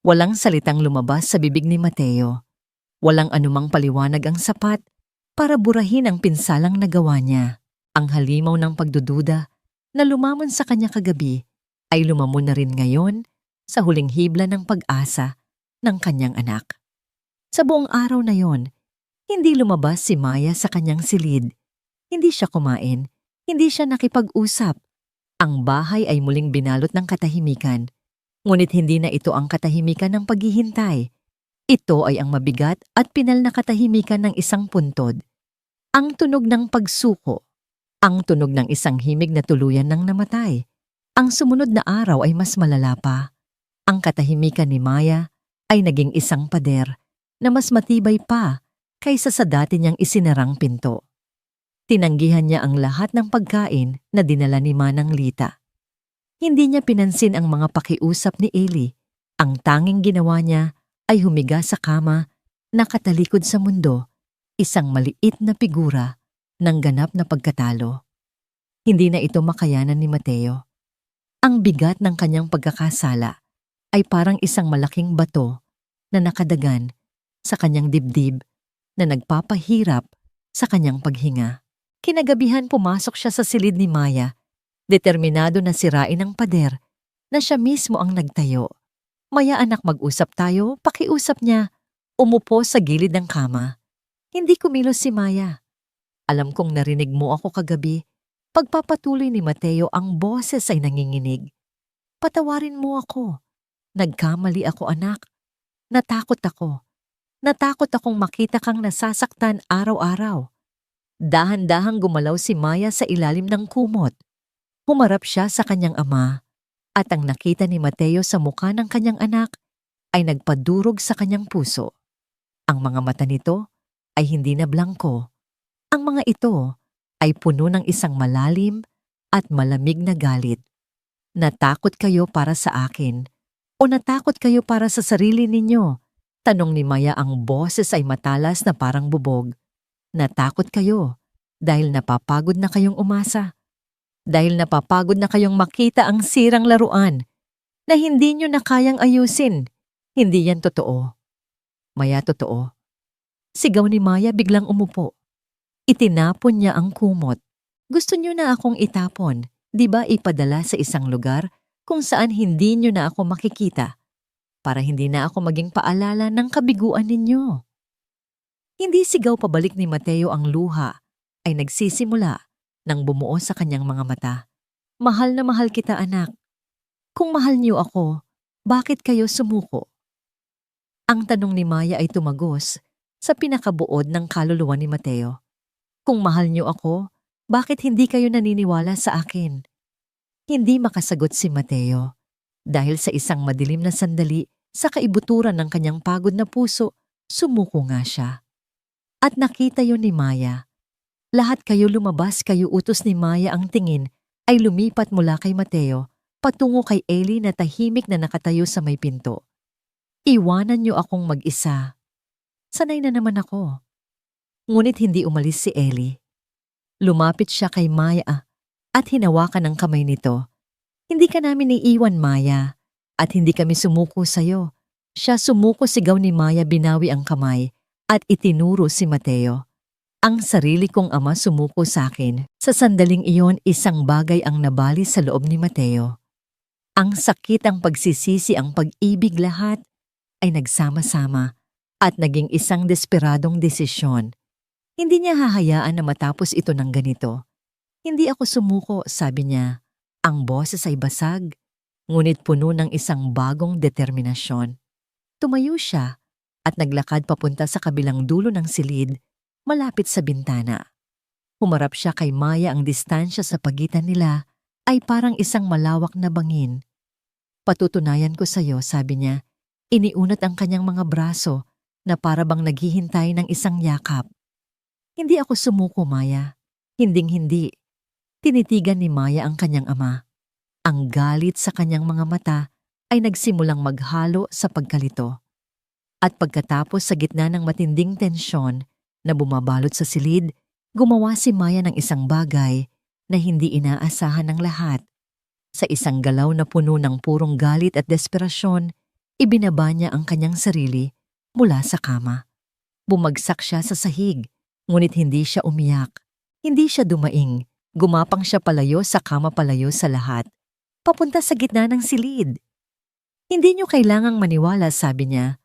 Walang salitang lumabas sa bibig ni Mateo. Walang anumang paliwanag ang sapat para burahin ang pinsalang nagawa niya. Ang halimaw ng pagdududa na lumamon sa kanya kagabi ay lumamon na rin ngayon sa huling hibla ng pag-asa ng kanyang anak. Sa buong araw na yon, hindi lumabas si Maya sa kanyang silid. Hindi siya kumain, hindi siya nakipag-usap. Ang bahay ay muling binalot ng katahimikan, ngunit hindi na ito ang katahimikan ng paghihintay. Ito ay ang mabigat at pinal na katahimikan ng isang puntod. Ang tunog ng pagsuko. Ang tunog ng isang himig na tuluyan ng namatay. Ang sumunod na araw ay mas malala pa. Ang katahimikan ni Maya ay naging isang pader na mas matibay pa kaysa sa dati niyang isinarang pinto. Tinanggihan niya ang lahat ng pagkain na dinala ni Manang Lita. Hindi niya pinansin ang mga pakiusap ni Eli. Ang tanging ginawa niya ay humiga sa kama, nakatalikod sa mundo, isang maliit na figura ng ganap na pagkatalo. Hindi na ito makayanan ni Mateo. Ang bigat ng kanyang pagkakasala ay parang isang malaking bato na nakadagan sa kanyang dibdib na nagpapahirap sa kanyang paghinga. Kinagabihan pumasok siya sa silid ni Maya, determinado na sirain ang pader na siya mismo ang nagtayo. Maya, anak, mag-usap tayo, pakiusap niya. Umupo sa gilid ng kama. Hindi kumilos si Maya. Alam kong narinig mo ako kagabi. Pagpapatuloy ni Mateo, ang boses ay nanginginig. Patawarin mo ako. Nagkamali ako, anak. Natakot ako. Natakot akong makita kang nasasaktan araw-araw. Dahan-dahang gumalaw si Maya sa ilalim ng kumot. Humarap siya sa kanyang ama at ang nakita ni Mateo sa mukha ng kanyang anak ay nagpadurog sa kanyang puso. Ang mga mata nito ay hindi na blangko. Ang mga ito ay puno ng isang malalim at malamig na galit. Natakot kayo para sa akin o natakot kayo para sa sarili ninyo? Tanong ni Maya, ang boses ay matalas na parang bubog. Natakot kayo dahil napapagod na kayong umasa. Dahil napapagod na kayong makita ang sirang laruan na hindi nyo na kayang ayusin. Hindi yan totoo. Maya, totoo. Sigaw ni Maya, biglang umupo. Itinapon niya ang kumot. Gusto nyo na akong itapon, di ba ipadala sa isang lugar kung saan hindi nyo na ako makikita para hindi na ako maging paalala ng kabiguan ninyo. Hindi sigaw pabalik ni Mateo, ang luha ay nagsisimula nang bumuo sa kanyang mga mata. Mahal na mahal kita, anak. Kung mahal niyo ako, bakit kayo sumuko? Ang tanong ni Maya ay tumagos sa pinakabuod ng kaluluwa ni Mateo. Kung mahal niyo ako, bakit hindi kayo naniniwala sa akin? Hindi makasagot si Mateo dahil sa isang madilim na sandali sa kaibuturan ng kanyang pagod na puso, sumuko nga siya. At nakita yun ni Maya. Lahat kayo lumabas, kayo, utos ni Maya. Ang tingin ay lumipat mula kay Mateo patungo kay Ellie na tahimik na nakatayo sa may pinto. Iwanan niyo akong mag-isa. Sanay na naman ako. Ngunit hindi umalis si Ellie. Lumapit siya kay Maya at hinawakan ang kamay nito. Hindi ka namin iiwan, Maya, at hindi kami sumuko sa'yo. Siya sumuko, sigaw ni Maya, binawi ang kamay at itinuro si Mateo. Ang sarili kong ama sumuko sa akin. Sa sandaling iyon, isang bagay ang nabali sa loob ni Mateo. Ang sakit, ang pagsisisi, ang pag-ibig, lahat ay nagsama-sama at naging isang desperadong desisyon. Hindi niya hahayaan na matapos ito ng ganito. Hindi ako sumuko, sabi niya. Ang boses ay basag, ngunit puno ng isang bagong determinasyon. Tumayo siya at naglakad papunta sa kabilang dulo ng silid, malapit sa bintana. Humarap siya kay Maya. Ang distansya sa pagitan nila ay parang isang malawak na bangin. Patutunayan ko sa iyo, sabi niya. Iniunat ang kanyang mga braso na para bang naghihintay ng isang yakap. Hindi ako sumuko, Maya. Hinding-hindi. Tinitigan ni Maya ang kanyang ama. Ang galit sa kanyang mga mata ay nagsimulang maghalo sa pagkalito. At pagkatapos, sa gitna ng matinding tensyon na bumabalot sa silid, gumawa si Maya ng isang bagay na hindi inaasahan ng lahat. Sa isang galaw na puno ng purong galit at desperasyon, ibinaba niya ang kanyang sarili mula sa kama. Bumagsak siya sa sahig, ngunit hindi siya umiyak. Hindi siya dumaing. Gumapang siya palayo sa kama, palayo sa lahat. Papunta sa gitna ng silid. Hindi niyo kailangang maniwala, sabi niya.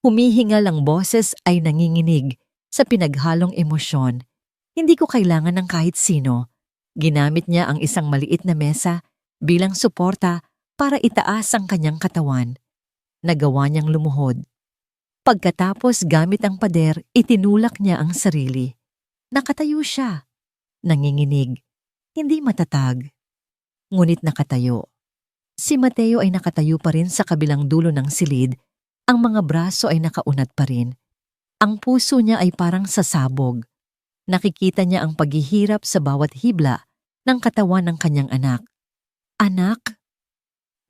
Humihingal ang boses ay nanginginig sa pinaghalong emosyon. Hindi ko kailangan ng kahit sino. Ginamit niya ang isang maliit na mesa bilang suporta para itaas ang kanyang katawan. Nagawa niyang lumuhod. Pagkatapos, gamit ang pader, itinulak niya ang sarili. Nakatayo siya. Nanginginig. Hindi matatag. Ngunit nakatayo. Si Mateo ay nakatayo pa rin sa kabilang dulo ng silid. Ang mga braso ay nakaunat pa rin. Ang puso niya ay parang sasabog. Nakikita niya ang paghihirap sa bawat hibla ng katawan ng kanyang anak. Anak?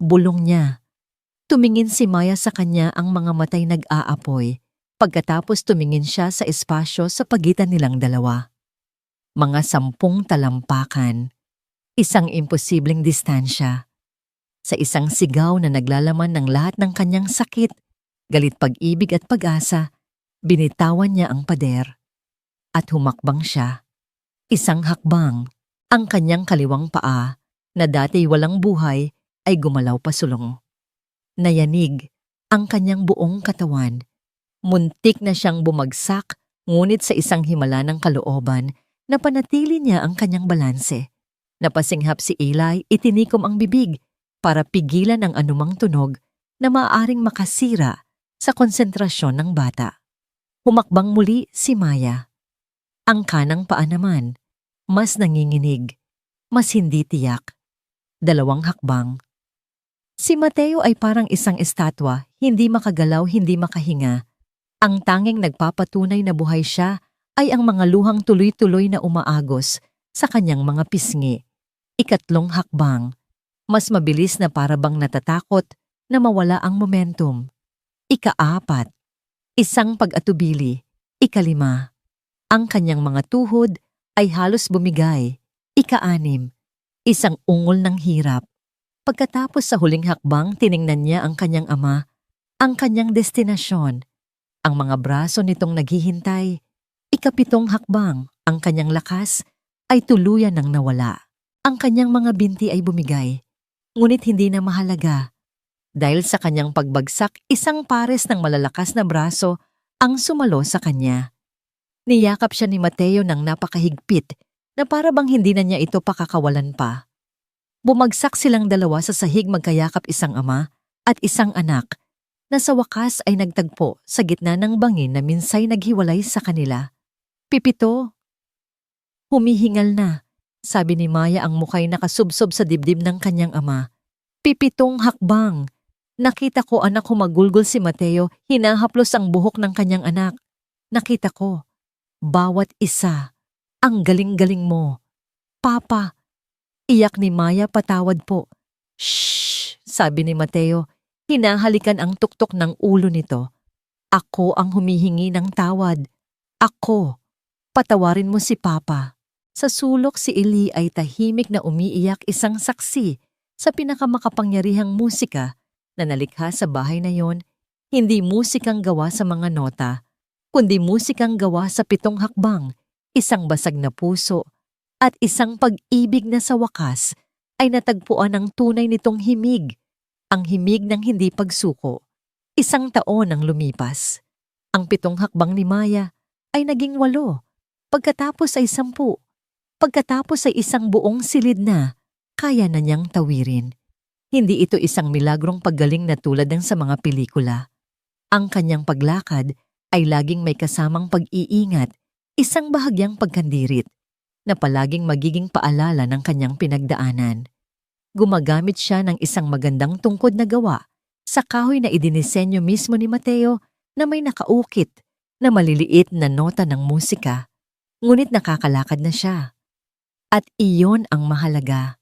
Bulong niya. Tumingin si Maya sa kanya, ang mga matay nag-aapoy. Pagkatapos tumingin siya sa espasyo sa pagitan nilang dalawa. Mga 10 talampakan. Isang imposibleng distansya. Sa isang sigaw na naglalaman ng lahat ng kanyang sakit, galit, pag-ibig at pag-asa, binitawan niya ang pader. At humakbang siya. Isang hakbang, ang kanyang kaliwang paa, na dati walang buhay, ay gumalaw pasulong. Nayanig ang kanyang buong katawan. Muntik na siyang bumagsak, ngunit sa isang himala ng kalooban, napanatili niya ang kanyang balanse. Napasinghap si Eli, itinikom ang bibig para pigilan ang anumang tunog na maaaring makasira sa konsentrasyon ng bata. Humakbang muli si Maya. Ang kanang paa naman, mas nanginginig, mas hindi tiyak. 2 hakbang. Si Mateo ay parang isang estatwa, hindi makagalaw, hindi makahinga. Ang tanging nagpapatunay na buhay siya ay ang mga luhang tuloy-tuloy na umaagos sa kanyang mga pisngi. 3 hakbang. Mas mabilis na parabang natatakot na mawala ang momentum. 4. Isang pag-atubili. 5. Ang kanyang mga tuhod ay halos bumigay. 6. Isang ungol ng hirap. Pagkatapos sa huling hakbang, tiningnan niya ang kanyang ama, ang kanyang destinasyon. Ang mga braso nitong naghihintay. 7 hakbang, ang kanyang lakas ay tuluyan ng nawala. Ang kanyang mga binti ay bumigay, ngunit hindi na mahalaga. Dahil sa kanyang pagbagsak, isang pares ng malalakas na braso ang sumalo sa kanya. Niyakap siya ni Mateo ng napakahigpit na para bang hindi na niya ito pakakawalan pa. Bumagsak silang dalawa sa sahig, magkayakap, isang ama at isang anak, na sa wakas ay nagtagpo sa gitna ng bangin na minsay naghiwalay sa kanila. 7. Humihingal na, sabi ni Maya, ang muka'y nakasubsob sa dibdib ng kanyang ama. 7 hakbang. Nakita ko, anak, humagulgol si Mateo, hinahaplos ang buhok ng kanyang anak. Nakita ko, bawat isa. Ang galing-galing mo. Papa. Iyak ni Maya, patawad po. Shhh, sabi ni Mateo, hinahalikan ang tuktok ng ulo nito. Ako ang humihingi ng tawad. Ako. Patawarin mo si Papa. Sa sulok, si Eli ay tahimik na umiiyak, isang saksi sa pinakamakapangyarihang musika na nalikha sa bahay na yon. Hindi musikang gawa sa mga nota, kundi musikang gawa sa 7 hakbang, isang basag na puso, at isang pag-ibig na sa wakas ay natagpuan ang tunay nitong himig, ang himig ng hindi pagsuko. 1 taon ang lumipas. Ang 7 hakbang ni Maya ay naging 8, pagkatapos ay 10, pagkatapos ay isang buong silid na kaya na niyang tawirin. Hindi ito isang milagrong paggaling na tulad ng sa mga pelikula. Ang kanyang paglakad ay laging may kasamang pag-iingat, isang bahagyang pagkandirit, na palaging magiging paalala ng kanyang pinagdaanan. Gumagamit siya ng isang magandang tungkod na gawa sa kahoy na idinisenyo mismo ni Mateo na may nakaukit na maliliit na nota ng musika, ngunit nakakalakad na siya. At iyon ang mahalaga.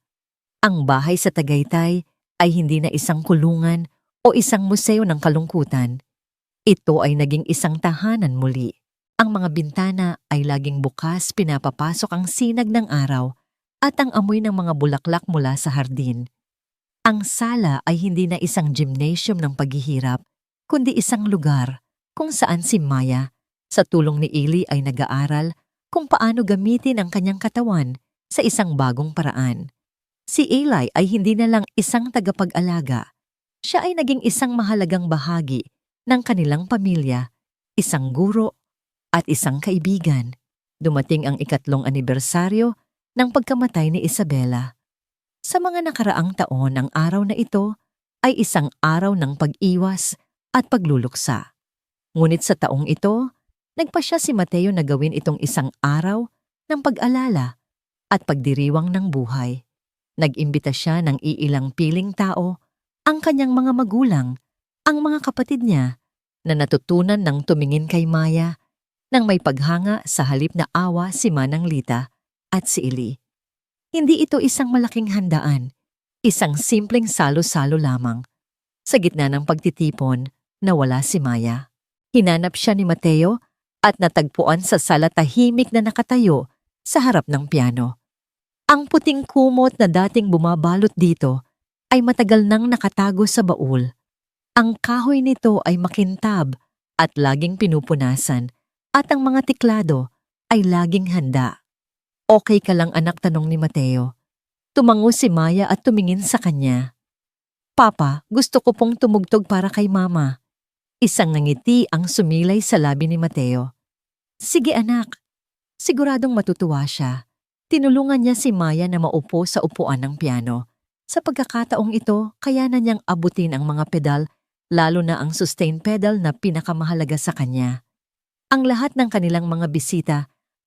Ang bahay sa Tagaytay ay hindi na isang kulungan o isang museo ng kalungkutan. Ito ay naging isang tahanan muli. Ang mga bintana ay laging bukas, pinapapasok ang sinag ng araw at ang amoy ng mga bulaklak mula sa hardin. Ang sala ay hindi na isang gymnasium ng paghihirap, kundi isang lugar kung saan si Maya, sa tulong ni Eli, ay nag-aaral kung paano gamitin ang kanyang katawan sa isang bagong paraan. Si Eli ay hindi na lang isang tagapag-alaga. Siya ay naging isang mahalagang bahagi ng kanilang pamilya, isang guro, at isang kaibigan. Dumating ang 3 anibersaryo ng pagkamatay ni Isabela. Sa mga nakaraang taon, ang araw na ito ay isang araw ng pag-iwas at pagluluksa. Ngunit sa taong ito, nagpasya si Mateo na gawin itong isang araw ng pag-alala at pagdiriwang ng buhay. Nag-imbita siya ng iilang piling tao, ang kanyang mga magulang, ang mga kapatid niya, na natutunan ng tumingin kay Maya nang may paghanga sa halip na awa si Manang Lita at si Eli. Hindi ito isang malaking handaan, isang simpleng salo-salo lamang. Sa gitna ng pagtitipon, nawala si Maya. Hinanap siya ni Mateo at natagpuan sa sala, tahimik na nakatayo sa harap ng piano. Ang puting kumot na dating bumabalot dito ay matagal nang nakatago sa baul. Ang kahoy nito ay makintab at laging pinupunasan, at ang mga tiklado ay laging handa. Okay ka lang, anak, tanong ni Mateo. Tumango si Maya at tumingin sa kanya. Papa, gusto ko pong tumugtog para kay Mama. Isang ngiti ang sumilay sa labi ni Mateo. Sige anak. Siguradong matutuwa siya. Tinulungan niya si Maya na maupo sa upuan ng piano. Sa pagkakataong ito, kaya na niyang abutin ang mga pedal, lalo na ang sustain pedal na pinakamahalaga sa kanya. Ang lahat ng kanilang mga bisita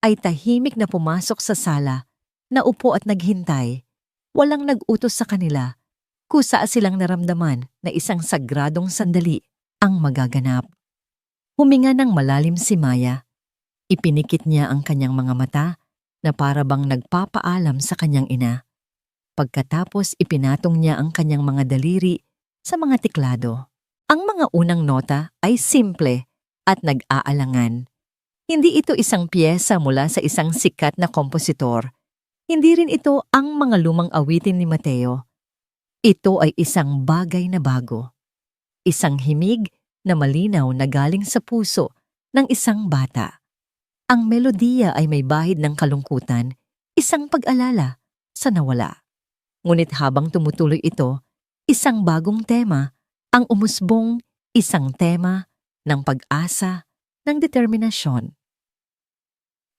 ay tahimik na pumasok sa sala, naupo at naghintay. Walang nag-utos sa kanila, kusa silang naramdaman na isang sagradong sandali ang magaganap. Huminga ng malalim si Maya. Ipinikit niya ang kanyang mga mata na para bang nagpapaalam sa kanyang ina. Pagkatapos ipinatong niya ang kanyang mga daliri sa mga tiklado. Ang mga unang nota ay simple at nag-aalangan. Hindi ito isang piyesa mula sa isang sikat na kompositor. Hindi rin ito ang mga lumang awitin ni Mateo. Ito ay isang bagay na bago. Isang himig na malinaw na galing sa puso ng isang bata. Ang melodiya ay may bahid ng kalungkutan, isang pag-alala sa nawala. Ngunit habang tumutuloy ito, isang bagong tema ang umusbong, isang tema ng pag-asa, ng determinasyon.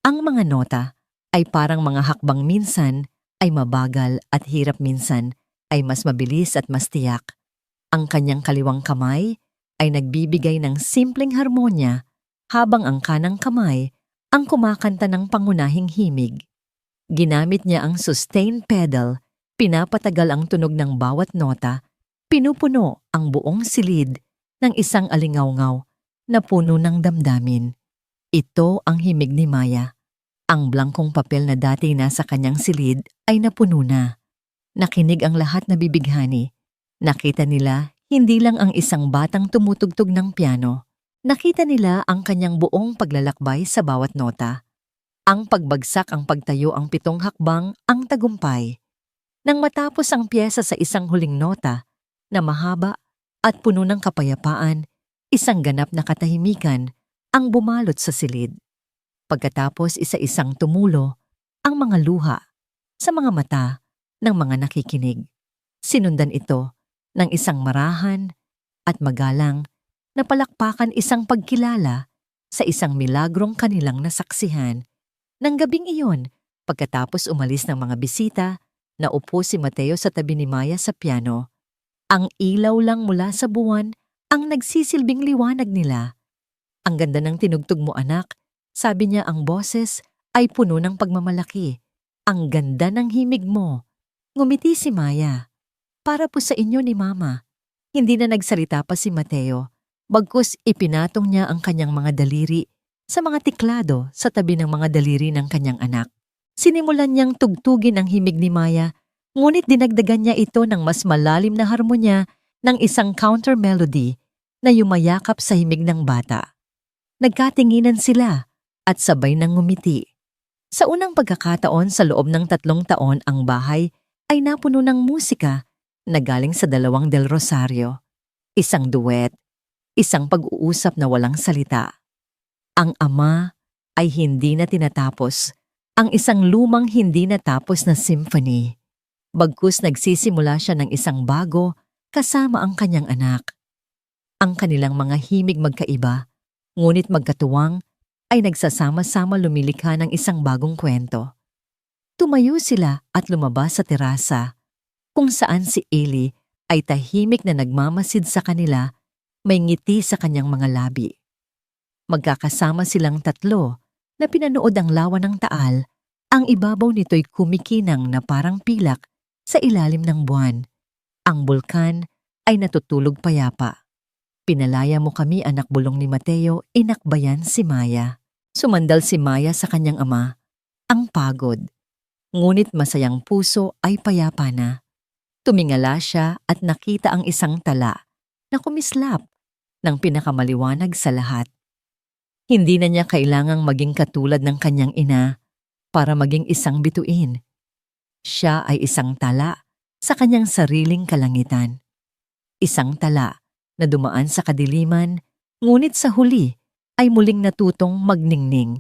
Ang mga nota ay parang mga hakbang, minsan ay mabagal at hirap, minsan ay mas mabilis at mas tiyak. Ang kanyang kaliwang kamay ay nagbibigay ng simpleng harmonya habang ang kanang kamay ang kumakanta ng pangunahing himig. Ginamit niya ang sustain pedal, pinapatagal ang tunog ng bawat nota, pinupuno ang buong silid ng isang alingawngaw na puno ng damdamin. Ito ang himig ni Maya. Ang blangkong papel na dati nasa kanyang silid ay napuno na. Nakinig ang lahat na bibighani. Nakita nila hindi lang ang isang batang tumutugtog ng piano. Nakita nila ang kanyang buong paglalakbay sa bawat nota. Ang pagbagsak, ang pagtayo, ang 7 hakbang, ang tagumpay. Nang matapos ang piyesa sa isang huling nota na mahaba at puno ng kapayapaan, isang ganap na katahimikan ang bumalot sa silid. Pagkatapos isa-isang tumulo ang mga luha sa mga mata ng mga nakikinig. Sinundan ito ng isang marahan at magalang na palakpakan, isang pagkilala sa isang milagrong kanilang nasaksihan. Nang gabing iyon, pagkatapos umalis ng mga bisita, naupo si Mateo sa tabi ni Maya sa piano. Ang ilaw lang mula sa buwan ang nagsisilbing liwanag nila. "Ang ganda ng tinugtog mo, anak," sabi niya, ang boses ay puno ng pagmamalaki. "Ang ganda ng himig mo." Ngumiti si Maya. "Para po sa inyo ni Mama." Hindi na nagsalita pa si Mateo, bagkus ipinatong niya ang kanyang mga daliri sa mga tiklado sa tabi ng mga daliri ng kanyang anak. Sinimulan niyang tugtugin ang himig ni Maya, ngunit dinagdagan niya ito ng mas malalim na harmonya ng isang counter melody na yumayakap sa himig ng bata. Nagkatinginan sila at sabay nang ngumiti. Sa unang pagkakataon sa loob ng 3 taon, ang bahay ay napuno ng musika na galing sa 2 Del Rosario. Isang duet, isang pag-uusap na walang salita. Ang ama ay hindi na tinatapos, ang isang lumang hindi natapos na symphony. Bagkus nagsisimula siya ng isang bago kasama ang kanyang anak. Ang kanilang mga himig magkaiba, ngunit magkatuwang, ay nagsasama-sama lumilikha ng isang bagong kwento. Tumayo sila at lumabas sa terasa, kung saan si Eli ay tahimik na nagmamasid sa kanila, may ngiti sa kanyang mga labi. Magkakasama silang 3 na pinanood ang lawa ng Taal, ang ibabaw nito'y kumikinang na parang pilak sa ilalim ng buwan. Ang bulkan ay natutulog payapa. "Pinalaya mo kami, anak," bulong ni Mateo, inakbayan si Maya. Sumandal si Maya sa kanyang ama. Ang pagod, ngunit masayang puso ay payapa na. Tumingala siya at nakita ang isang tala na kumislap ng pinakamaliwanag sa lahat. Hindi na niya kailangang maging katulad ng kanyang ina para maging isang bituin. Siya ay isang tala sa kanyang sariling kalangitan. Isang tala na dumaan sa kadiliman, ngunit sa huli ay muling natutong magningning.